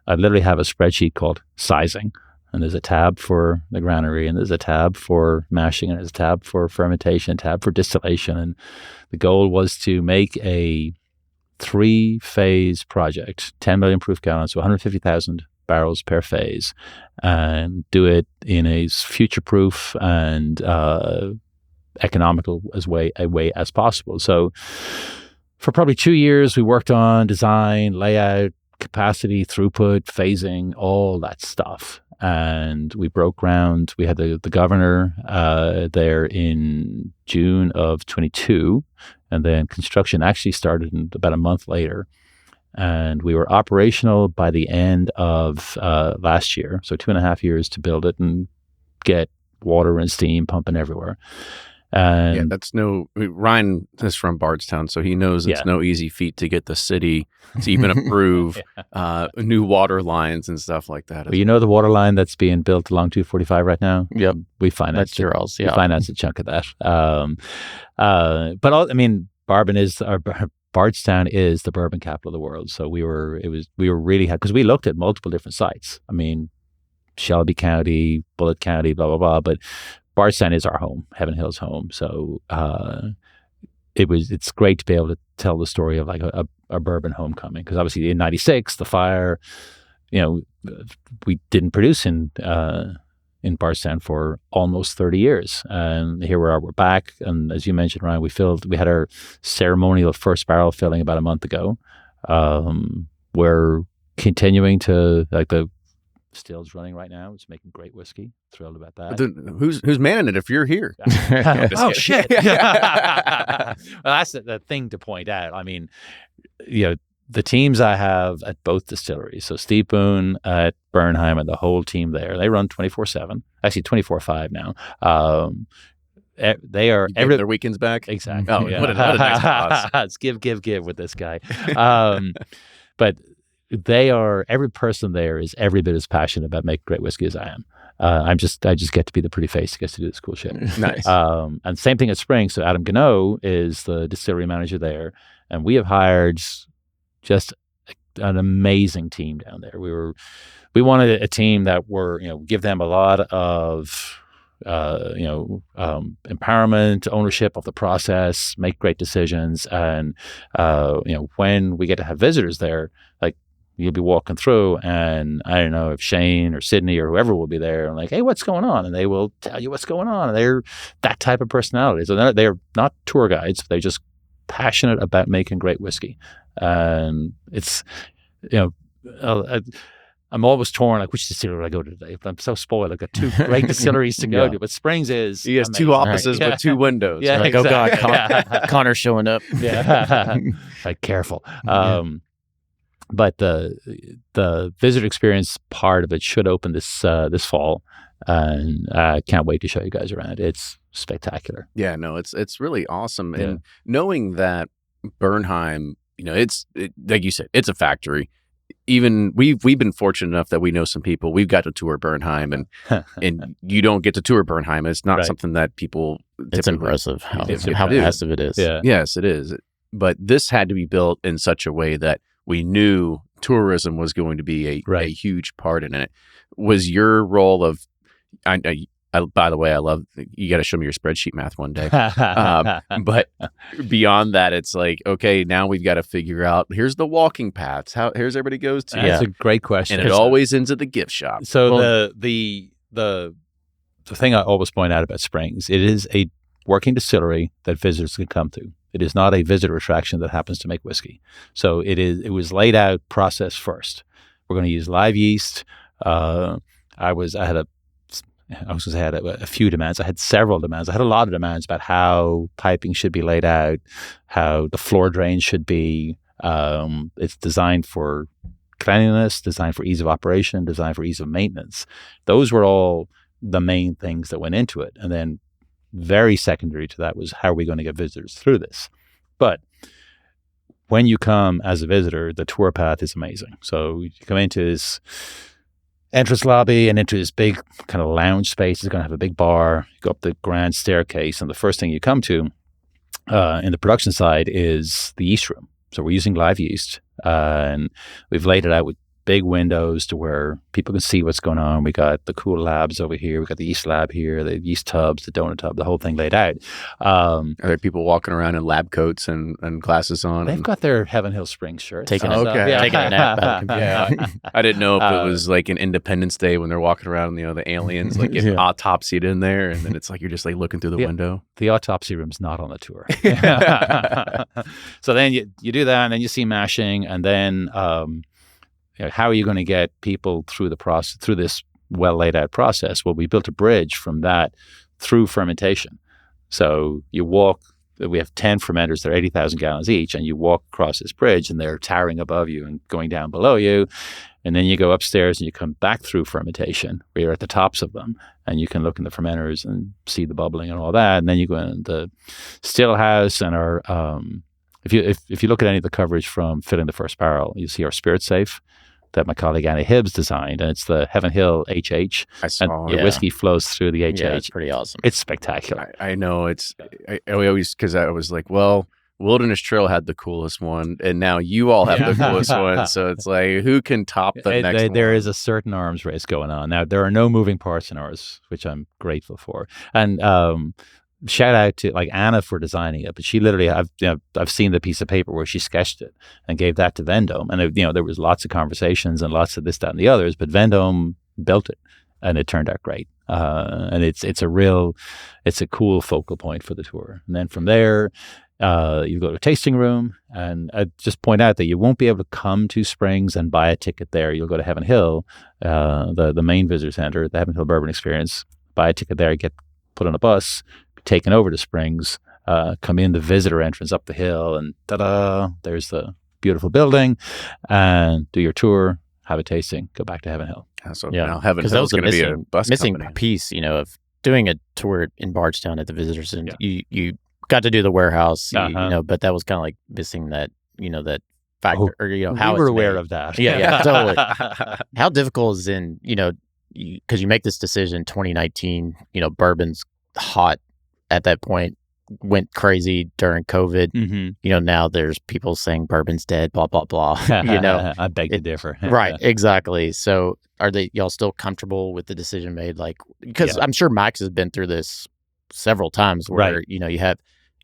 I literally have a spreadsheet called sizing. And there's a tab for the granary, and there's a tab for mashing, and there's a tab for fermentation, a tab for distillation. And the goal was to make a 3-phase project, 10 million proof gallons, so 150,000 barrels per phase, and do it in a future-proof and economical way as possible. So for probably 2 years, we worked on design, layout, capacity, throughput, phasing, all that stuff. And we broke ground. We had the governor there in June of 22, and then construction actually started about a month later. And we were operational by the end of last year, so 2.5 years to build it and get water and steam pumping everywhere. And Ryan is from Bardstown, so he knows it's no easy feat to get the city to even approve new water lines and stuff like that. Well, you know the water line that's being built along 245 right now? Yep. We financed it. We financed a chunk of that. Bardstown is the bourbon capital of the world. So we were really happy because we looked at multiple different sites. I mean, Shelby County, Bullitt County, blah, blah, blah. But Bardstown is our home, Heaven Hill's home. So it's great to be able to tell the story of like a bourbon homecoming, because obviously in '96 the fire, we didn't produce in Bardstown for almost 30 years, and here we are, we're back. And as you mentioned, Ryan, we had our ceremonial first barrel filling about a month ago. We're continuing to the Still's running right now. It's making great whiskey. Thrilled about that. Who's manning it if you're here? Oh, shit. Well, that's the thing to point out. I mean, the teams I have at both distilleries, so Steve Boone at Bernheim and the whole team there, they run 24/7, actually 24/5 now. They are every their weekends back. Exactly. Oh, what a nice boss. It's give with this guy. But every person there is every bit as passionate about making great whiskey as I am. I just get to be the pretty face that gets to do this cool shit. Nice. And same thing at Springs. So Adam Gano is the distillery manager there, and we have hired just an amazing team down there. We wanted a team that give them a lot of empowerment, ownership of the process, make great decisions, and when we get to have visitors there, like you'll be walking through, and I don't know if Shane or Sydney or whoever will be there, and like, hey, what's going on? And they will tell you what's going on. And they're that type of personality. So they're not tour guides. They're just passionate about making great whiskey. And it's, I'm always torn, like, which distillery would I go to today? But I'm so spoiled. I've got 2 great distilleries to go to, but Springs is he has amazing. 2 offices with 2 windows. Yeah, like, exactly. Oh God, Connor's showing up. Yeah, like, careful. But the visitor experience part of it should open this fall, and I can't wait to show you guys around. It's spectacular. Yeah, no, it's really awesome, and knowing that Bernheim, like you said, it's a factory. Even we've been fortunate enough that we know some people. We've got to tour Bernheim, and you don't get to tour Bernheim. It's not something that people. It's impressive how massive it is. Yeah. Yes, it is. But this had to be built in such a way that we knew tourism was going to be a huge part in it. Was your role of? By the way, I love, you got to show me your spreadsheet math one day. But beyond that, it's like, okay, now we've got to figure out, here's the walking paths. Here's everybody goes to. That's a great question. And it always ends at the gift shop. So the thing I always point out about Springs, it is a working distillery that visitors can come to. It is not a visitor attraction that happens to make whiskey. So it was laid out process first. We're going to use live yeast. I had a few demands. I had several demands. I had a lot of demands about how piping should be laid out, how the floor drain should be. It's designed for cleanliness, designed for ease of operation, designed for ease of maintenance. Those were all the main things that went into it. And then very secondary to that was, how are we going to get visitors through this? But when you come as a visitor, the tour path is amazing. So you come into this entrance lobby and into this big kind of lounge space. It's going to have a big bar. You go up the grand staircase, and the first thing you come to in the production side is the yeast room. So we're using live yeast, and we've laid it out with big windows to where people can see what's going on. We got the cool labs over here. We got the yeast lab here, the yeast tubs, the donut tub, the whole thing laid out. Are there people walking around in lab coats and glasses on? They've got their Heaven Hill Springs shirts. Taking a nap by the computer. Yeah. I didn't know if it was like an Independence Day when they're walking around, the aliens like getting autopsied in there, and then it's like you're just like looking through the window. The autopsy room's not on the tour. So then you do that, and then you see mashing, and then how are you going to get people through the process, through this well laid out process? Well, we built a bridge from that through fermentation. So you walk. We have 10 fermenters. They're 80,000 gallons each, and you walk across this bridge, and they're towering above you and going down below you. And then you go upstairs and you come back through fermentation, where you're at the tops of them, and you can look in the fermenters and see the bubbling and all that. And then you go in the still house, and our if you look at any of the coverage from Filling the First Barrel, you see our spirit safe that my colleague Annie Hibbs designed, and it's the Heaven Hill HH. I saw and the whiskey flows through the HH. Yeah, it's pretty awesome. It's spectacular. I know I always, because I was like, well, Wilderness Trail had the coolest one, and now you all have the coolest one. So it's like, who can top the next one? There is a certain arms race going on. Now, there are no moving parts in ours, which I'm grateful for. And shout out to like Anna for designing it, but she literally, I've seen the piece of paper where she sketched it and gave that to Vendome, and there was lots of conversations and lots of this, that, and the others, but Vendome built it, and it turned out great. And it's a cool focal point for the tour. And then from there, you go to a tasting room, and I just point out that you won't be able to come to Springs and buy a ticket there. You'll go to Heaven Hill, the main visitor center, the Heaven Hill Bourbon Experience, buy a ticket there, get put on a bus, taken over to Springs, come in the visitor entrance up the hill, and ta-da, there's the beautiful building, and do your tour, have a tasting, go back to Heaven Hill. So now Heaven Hill is going to be a bus missing company. piece, of doing a tour in Bardstown at the visitors, and you got to do the warehouse, but that was kind of like missing that, that factor, how we were it's aware made. of that. Yeah, totally. How difficult is in, because you make this decision 2019, bourbon's hot at that point, went crazy during COVID. Mm-hmm. Now there's people saying bourbon's dead, blah, blah, blah. I beg to differ. Right, exactly. So are y'all still comfortable with the decision made? Like, because I'm sure Max has been through this several times where, you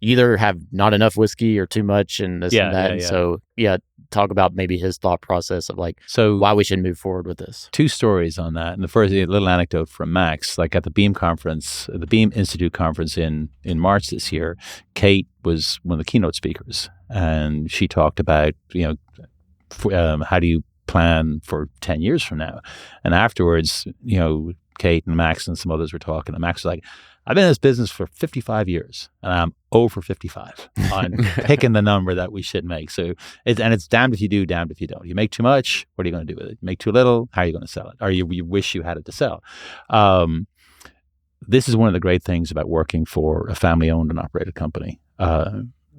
either have not enough whiskey or too much and this and that. And so, talk about maybe his thought process of why we should move forward with this. 2 stories on that. And the first, a little anecdote from Max, like at the Beam conference, the Beam Institute conference in March this year, Kate was one of the keynote speakers, and she talked about, how do you plan for 10 years from now? And afterwards, Kate and Max and some others were talking, and Max was like, I've been in this business for 55 years, and I'm over 55 on picking the number that we should make. So it's damned if you do, damned if you don't. You make too much, what are you going to do with it? You make too little, how are you going to sell it? Or you wish you had it to sell. This is one of the great things about working for a family-owned and operated company.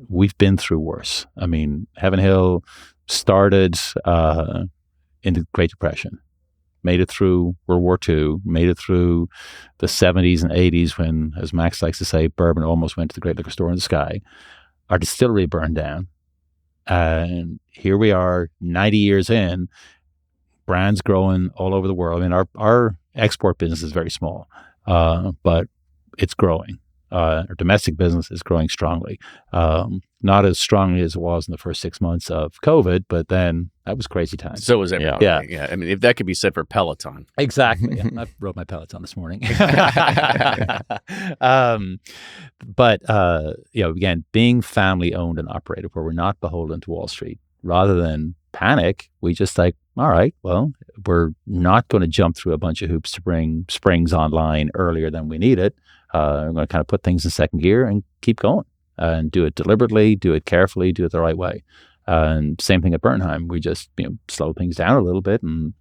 We've been through worse. I mean, Heaven Hill started in the Great Depression. Made it through World War II, made it through the 70s and 80s when, as Max likes to say, bourbon almost went to the great liquor store in the sky. Our distillery burned down. And here we are, 90 years in, brands growing all over the world. I mean, our export business is very small, but it's growing. Our domestic business is growing strongly. Not as strongly as it was in the first 6 months of COVID, but then that was crazy times. So was everybody. Yeah. I mean, if that could be said for Peloton. Exactly. I rode my Peloton this morning. But again, being family owned and operated, where we're not beholden to Wall Street, rather than panic, we just all right, well, we're not going to jump through a bunch of hoops to bring Springs online earlier than we need it. We're going to kind of put things in second gear and keep going, and do it deliberately, do it carefully, do it the right way. And same thing at Bernheim. We just slow things down a little bit and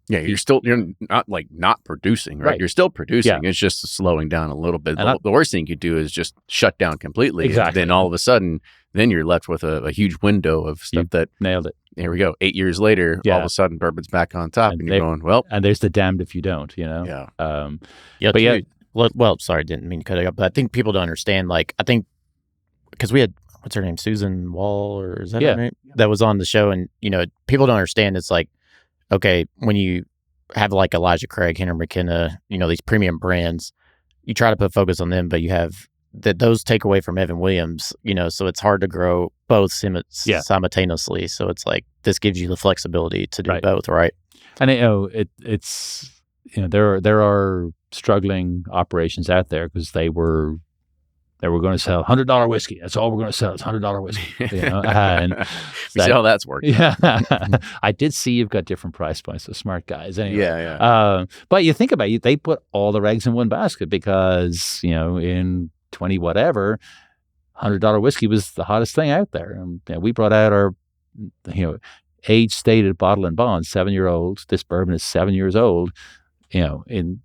Yeah, you're not like not producing, right? You're still producing. It's just slowing down a little bit. The worst thing you could do is just shut down completely. Exactly. And then all of a sudden, then you're left with a huge window of stuff that nailed it. Here we go. 8 years later, all of a sudden, bourbon's back on top, and you're going, well. And there's the damned if you don't, Yeah. Well, sorry, didn't mean to cut it up, but I think people don't understand. Like, I think because we had, what's her name, Susan Wall, or is that her name? That was on the show, and people don't understand. It's like, okay, when you have like Elijah Craig, Henry McKenna, these premium brands, you try to put focus on them, but you have those take away from Evan Williams, so it's hard to grow both simultaneously. So it's like this gives you the flexibility to do both, right? And it's there are struggling operations out there because they were going to sell $100 whiskey. That's all we're going to sell is $100 whiskey. And we see how that's working. Yeah, I did see you've got different price points. So smart guys. Anyway. Yeah. But you think about it, they put all their eggs in one basket because in 20 whatever, $100 whiskey was the hottest thing out there. And we brought out our age stated bottle and bond, 7-year-old. This bourbon is 7 years old. In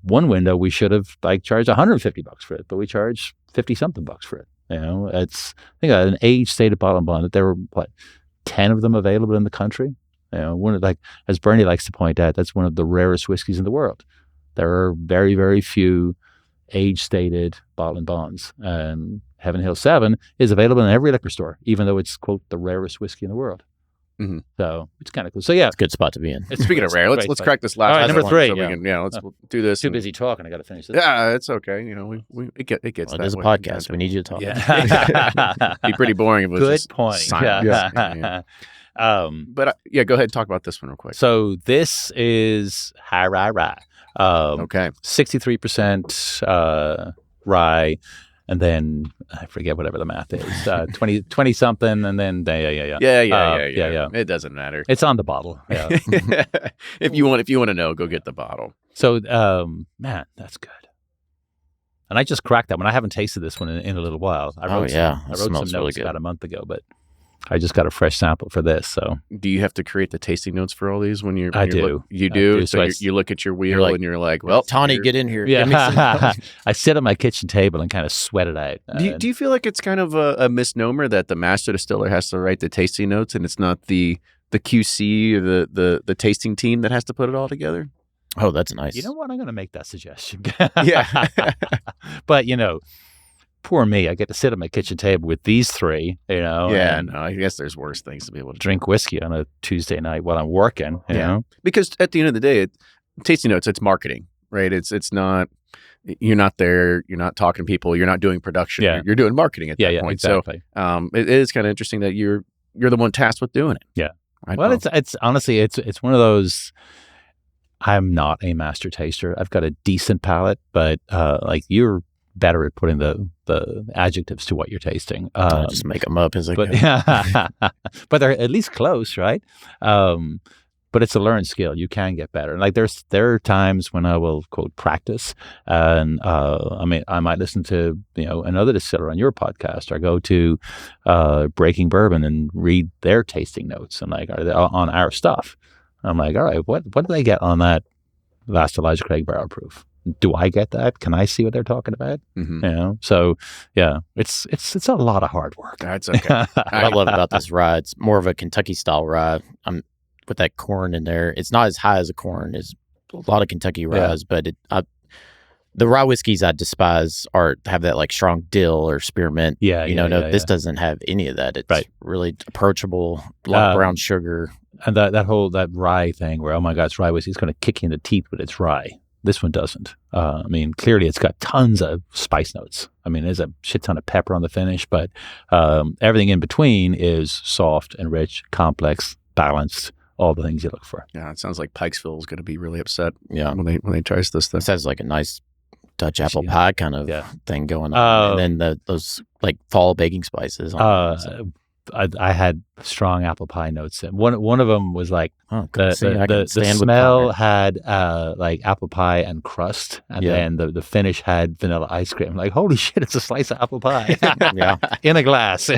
one window we should have charged $150 for it, but we charged 50 something bucks for it. It's an age stated bottle and bond that there were 10 of them available in the country. One of as Bernie likes to point out, that's one of the rarest whiskeys in the world. There are very, very few age stated bottle and bonds, and Heaven Hill 7 is available in every liquor store, even though it's quote the rarest whiskey in the world. Mm-hmm. So it's kind of cool. So it's a good spot to be in. Speaking of rare, let's crack this last. All right, number 3. So we can, let's do this. Too busy talking. I got to finish this. Yeah, it's okay. It gets. It is a podcast. We need you to talk. Yeah. Be pretty boring if it was good just point. Silence. Yeah. But go ahead and talk about this one real quick. So this is High Rye. Okay. 63% rye, and then I forget whatever the math is. 20 something, and then Yeah. It doesn't matter. It's on the bottle. Yeah. If you want to know, go get the bottle. So, man, that's good. And I just cracked that one. I haven't tasted this one in a little while. I wrote some notes really good. about a month ago, but I just got a fresh sample for this. So, do you have to create the tasting notes for all these when you're? I do. You do. So you look at your wheel and you're like, "Well, Tawny, get in here." Yeah. I sit at my kitchen table and kind of sweat it out. Do you feel like it's kind of a misnomer that the master distiller has to write the tasting notes and it's not the QC or the tasting team that has to put it all together? Oh, that's nice. You know what? I'm going to make that suggestion. Yeah. But poor me. I get to sit at my kitchen table with these 3, Yeah, and no, I guess there's worse things to be able to drink whiskey on a Tuesday night while I'm working, you know? Because at the end of the day, tasting notes, it's marketing, right? It's not, you're not there, you're not talking to people, you're not doing production, you're doing marketing at that point. Exactly. So it is kind of interesting that you're the one tasked with doing it. Yeah. Well, it's honestly, it's one of those, I'm not a master taster. I've got a decent palate, but you're better at putting the adjectives to what you're tasting. Just make them up as I go. But they're at least close, right? But it's a learned skill. You can get better. Like there are times when I will quote practice, and I might listen to another distiller on your podcast, or go to Breaking Bourbon and read their tasting notes, and are they on our stuff? I'm like, all right, what do they get on that last Elijah Craig barrel proof? Do I get that? Can I see what they're talking about? Mm-hmm. So it's a lot of hard work. That's okay. What I love about this rye, it's more of a Kentucky style rye. With that corn in there, it's not as high as a corn as a lot of Kentucky ryes, but the rye whiskeys I despise have that strong dill or spearmint. This doesn't have any of that. It's really approachable, a lot of brown sugar. And that rye thing where, oh my God, it's rye whiskey, it's going to kick you in the teeth, but it's rye. This one doesn't. Clearly it's got tons of spice notes. There's a shit ton of pepper on the finish, but everything in between is soft and rich, complex, balanced, all the things you look for. Yeah, it sounds like Pikesville is going to be really upset when they try this stuff. This has a nice Dutch apple pie kind of thing going on. And then those fall baking spices. I had strong apple pie notes. One of them was the smell had apple pie and crust, and then the finish had vanilla ice cream. Holy shit, it's a slice of apple pie in a glass.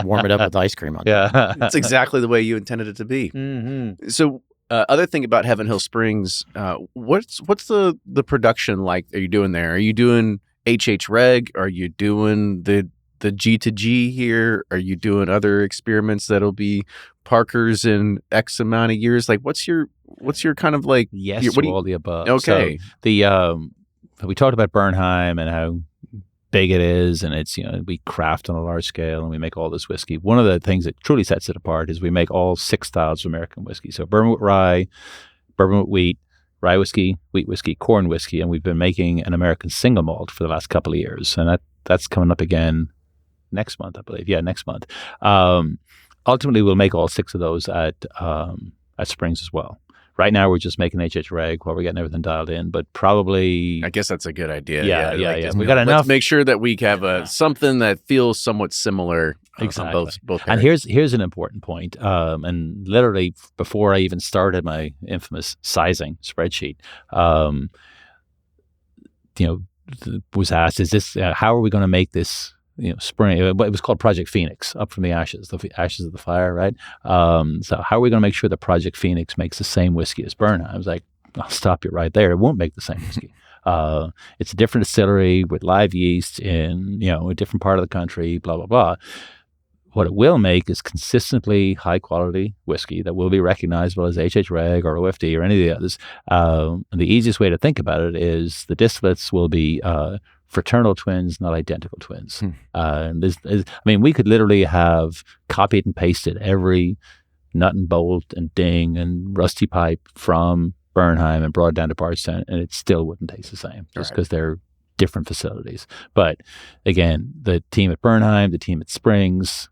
Warm it up with ice cream on it. That's exactly the way you intended it to be. Mm-hmm. So Other thing about Heaven Hill Springs, what's the production like? Are you doing there? Are you doing HH Reg? Are you doing the G to G here? Are you doing other experiments that'll be Parkers in X amount of years? Like, what's your kind of like? Yes, to all the above. Okay. So we talked about Bernheim and how big it is, and it's, we craft on a large scale and we make all this whiskey. One of the things that truly sets it apart is we make all 6 styles of American whiskey. So bourbon with rye, bourbon with wheat, rye whiskey, wheat whiskey, corn whiskey, and we've been making an American single malt for the last couple of years, and that's coming up again next month, I believe. Yeah, next month. Ultimately, we'll make all 6 of those at Springs as well. Right now, we're just making HH Reg while we're getting everything dialed in, but probably... I guess that's a good idea. Yeah. We got got enough. Let's make sure that we have something that feels somewhat similar exactly. on both and here's an important point. And literally, before I even started my infamous sizing spreadsheet, was asked, is this, how are we going to make this spring? It was called Project Phoenix, up from the ashes of the fire, right? So how are we going to make sure that Project Phoenix makes the same whiskey as Bernheim? I was like, I'll stop you right there. It won't make the same whiskey. It's a different distillery with live yeast in, a different part of the country, blah, blah, blah. What it will make is consistently high quality whiskey that will be recognizable as HH Reg or OFD or any of the others. And the easiest way to think about it is the distillates will be fraternal twins, not identical twins. We could literally have copied and pasted every nut and bolt and ding and rusty pipe from Bernheim and brought it down to Bardstown, and it still wouldn't taste the same just because they're different facilities. But again, the team at Bernheim, the team at Springs,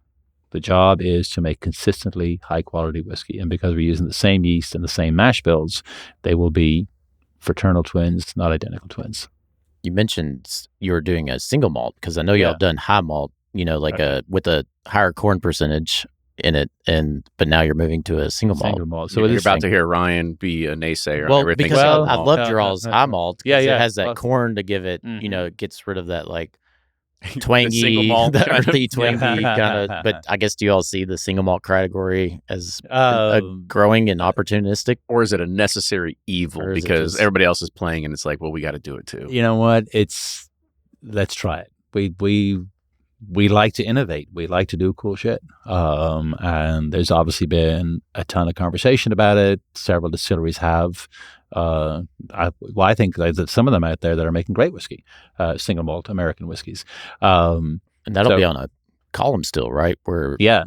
the job is to make consistently high quality whiskey. And because we're using the same yeast and the same mash bills, they will be fraternal twins, not identical twins. You mentioned you were doing a single malt, because I know y'all done high malt, with a higher corn percentage in it, but now you're moving to a single malt. So you're about to hear Ryan be a naysayer. Well, everything. Because I loved your all's high malt. Yeah. It has that corn to give it, it gets rid of that like twangy, single malt the earthy twangy kind of. But I guess, do you all see the single malt category as growing and opportunistic, or is it a necessary evil because everybody else is playing and it's like, well, we got to do it too? You know what? Let's try it. We like to innovate. We like to do cool shit. And there's obviously been a ton of conversation about it. Several distilleries have. I think that some of them out there that are making great whiskey, single malt American whiskeys. And that'll be on a column still, right?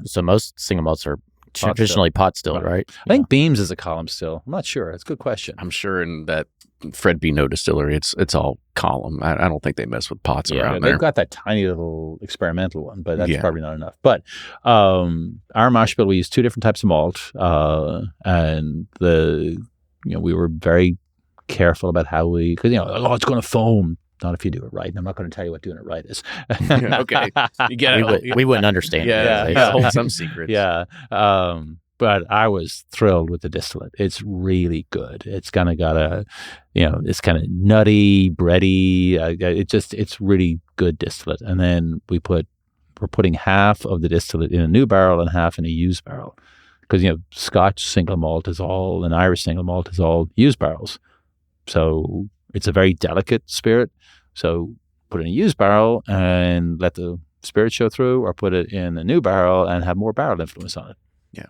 So most single malts are traditionally pot still, right? I think Beams is a column still. I'm not sure. It's a good question. I'm sure in that Fred B. No Distillery, it's all column. I don't think they mess with pots around there. They've got that tiny little experimental one, but that's probably not enough. But our mash bill, we use 2 different types of malt, and we were very careful about how because it's going to foam. Not if you do it right. And I'm not going to tell you what doing it right is. Okay, you get it. We wouldn't understand. Hold some secrets. Yeah. But I was thrilled with the distillate. It's really good. It's kind of got it's kind of nutty, bready. It's really good distillate. And then we're putting half of the distillate in a new barrel and half in a used barrel. Because, Scotch single malt and Irish single malt is all used barrels. So it's a very delicate spirit. So put it in a used barrel and let the spirit show through, or put it in a new barrel and have more barrel influence on it. Yeah,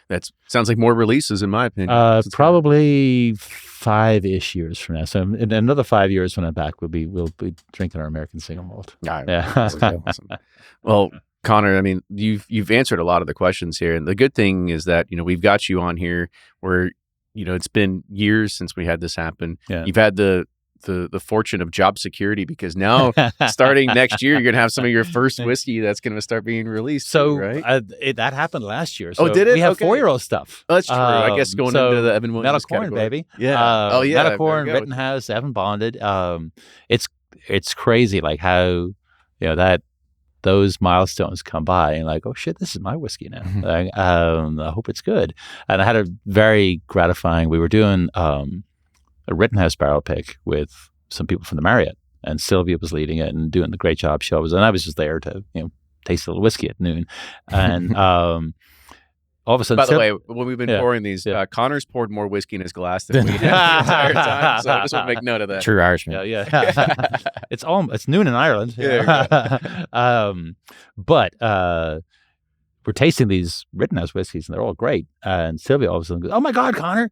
that sounds like more releases, in my opinion. Probably 5-ish years from now. So in another 5 years when I'm back, we'll be drinking our American single malt. Awesome. Well, Conor, you've answered a lot of the questions here, and the good thing is that we've got you on here where it's been years since we had this happen. Yeah. You've had the fortune of job security, because now starting next year, you're going to have some of your first whiskey that's going to start being released. So right? That happened last year. So did it? We have 4-year-old stuff. Oh, that's true. I guess going into the Evan Williams metal corn, baby. Yeah. Metal corn, Rittenhouse, Evan bonded. It's crazy, like how that those milestones come by and like, oh shit, this is my whiskey now. I hope it's good. And I had a very gratifying. We were doing a Rittenhouse barrel pick with some people from the Marriott, and Sylvia was leading it and doing the great job she was, and I was just there to taste a little whiskey at noon. And all of a sudden, By the way, when we've been pouring these, Connor's poured more whiskey in his glass than we have the entire time. So I just want to make note of that. True Irishman. Yeah. It's noon in Ireland. But we're tasting these Rittenhouse whiskeys, and they're all great. And Sylvia all of a sudden goes, "Oh my God, Connor,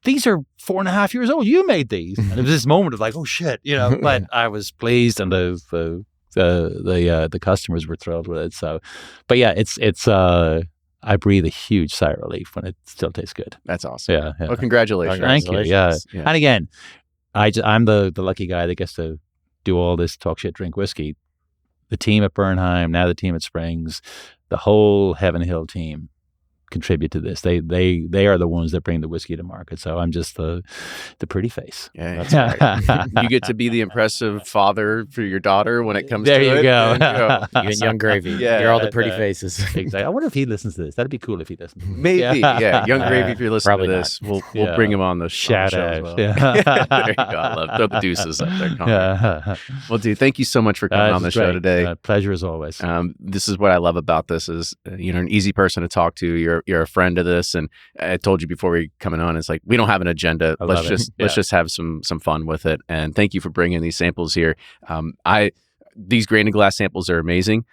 these are 4.5 years old. You made these." And it was this moment of like, "Oh shit," But I was pleased, and the customers were thrilled with it. So, but yeah, it's I breathe a huge sigh of relief when it still tastes good. That's awesome. Yeah. Well, congratulations. Thank you. Yeah. And again, I'm the lucky guy that gets to do all this talk shit, drink whiskey. The team at Bernheim, now the team at Springs, the whole Heaven Hill team contribute to this. They are the ones that bring the whiskey to market. So I'm just the pretty face. Yeah, that's right. You get to be the impressive father for your daughter when it comes there to you it. Go. You and Young Gravy. Yeah, you're all the pretty faces. Exactly. I wonder if he listens to this. That'd be cool if he doesn't. Maybe. Yeah. Young Gravy, if you're listening to this, not. we'll bring him on the shout out. As well. Yeah. There you go. I love throw the deuces up there. Yeah. Well, dude, thank you so much for coming on the show today. Pleasure as always. This is what I love about this is you're an easy person to talk to. You're a friend of this, and I told you before we coming on, it's like we don't have an agenda. Let's just have some fun with it. And thank you for bringing these samples here. These grain and glass samples are amazing.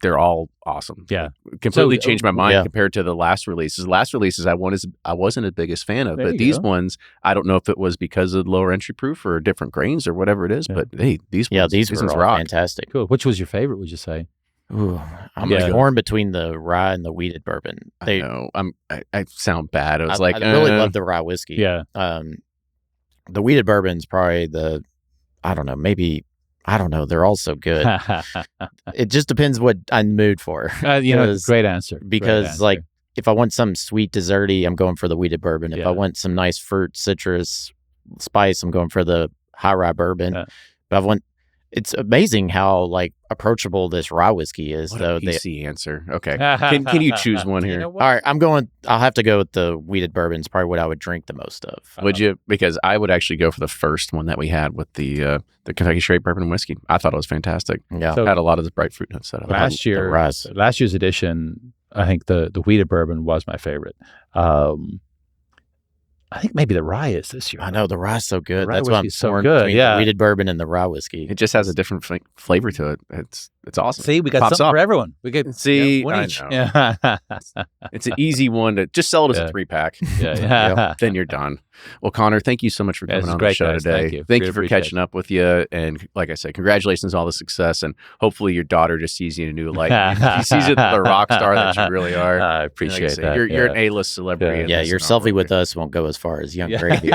They're all awesome. Yeah, completely changed my mind compared to the last releases. I wasn't the biggest fan of, but these ones, I don't know if it was because of lower entry proof or different grains or whatever it is. But hey, these ones were all fantastic. Cool. Which was your favorite? Would you say? Ooh, I'm torn between the rye and the wheated bourbon. I know. I sound bad. I really love the rye whiskey. Yeah. The wheated bourbon's probably I don't know. They're all so good. It just depends what I'm in the mood for. Great answer. Because if I want some sweet desserty, I'm going for the wheated bourbon. If I want some nice fruit, citrus, spice, I'm going for the high rye bourbon. But it's amazing how approachable this rye whiskey is. What though. A PC answer. Okay. Can you choose one here? All right, I'll have to go with the wheated bourbon. It's probably what I would drink the most of. Would you? Because I would actually go for the first one that we had with the Kentucky Straight Bourbon Whiskey. I thought it was fantastic. Yeah. So, had a lot of the bright fruit notes. Last year's edition, I think the wheated bourbon was my favorite. I think maybe the rye is this year. I know the rye's so good. That's why I'm so good. The wheated bourbon and the rye whiskey. It just has a different flavor to it. It's awesome. See, we got something for everyone. We get one each. Yeah. It's an easy one to just sell it as a 3-pack. Yeah. Then you're done. Well, Connor, thank you so much for coming on the show today. Thank you for catching up with you. And like I said, congratulations on all the success. And hopefully your daughter just sees you in a new light. She sees you the rock star that you really are. I appreciate that. You're an A-list celebrity. Yeah, your selfie with us won't go as far as Young Gravy.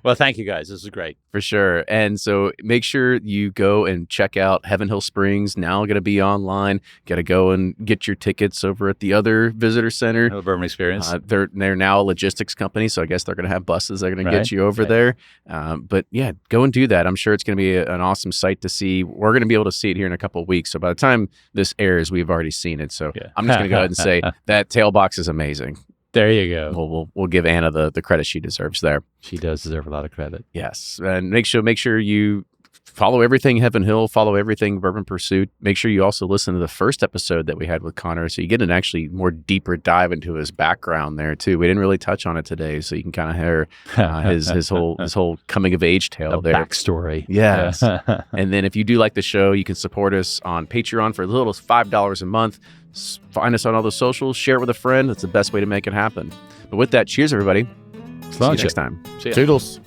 Well, thank you guys. This is great. For sure. And so make sure you go and check out Heaven Hill Springs. Now going to be online. Got to go and get your tickets over at the other visitor center. The Bourbon Experience. They're now a logistics company, so I guess they're going to have buses that are going to get you over there. But yeah, go and do that. I'm sure it's going to be an awesome sight to see. We're going to be able to see it here in a couple of weeks. So by the time this airs, we've already seen it. So I'm just going to go ahead and say that tail box is amazing. There you go. We'll give Anna the credit she deserves there. She does deserve a lot of credit. Yes, and make sure you follow everything Heaven Hill, follow everything Bourbon Pursuit. Make sure you also listen to the first episode that we had with Connor, so you get an actually more deeper dive into his background there too. We didn't really touch on it today, so you can kind of hear his whole coming of age tale there, backstory. Yes, and then if you do like the show, you can support us on Patreon for as little as $5 a month. Find us on all the socials, share it with a friend. That's the best way to make it happen. But with that, cheers, everybody. See you next time. Toodles.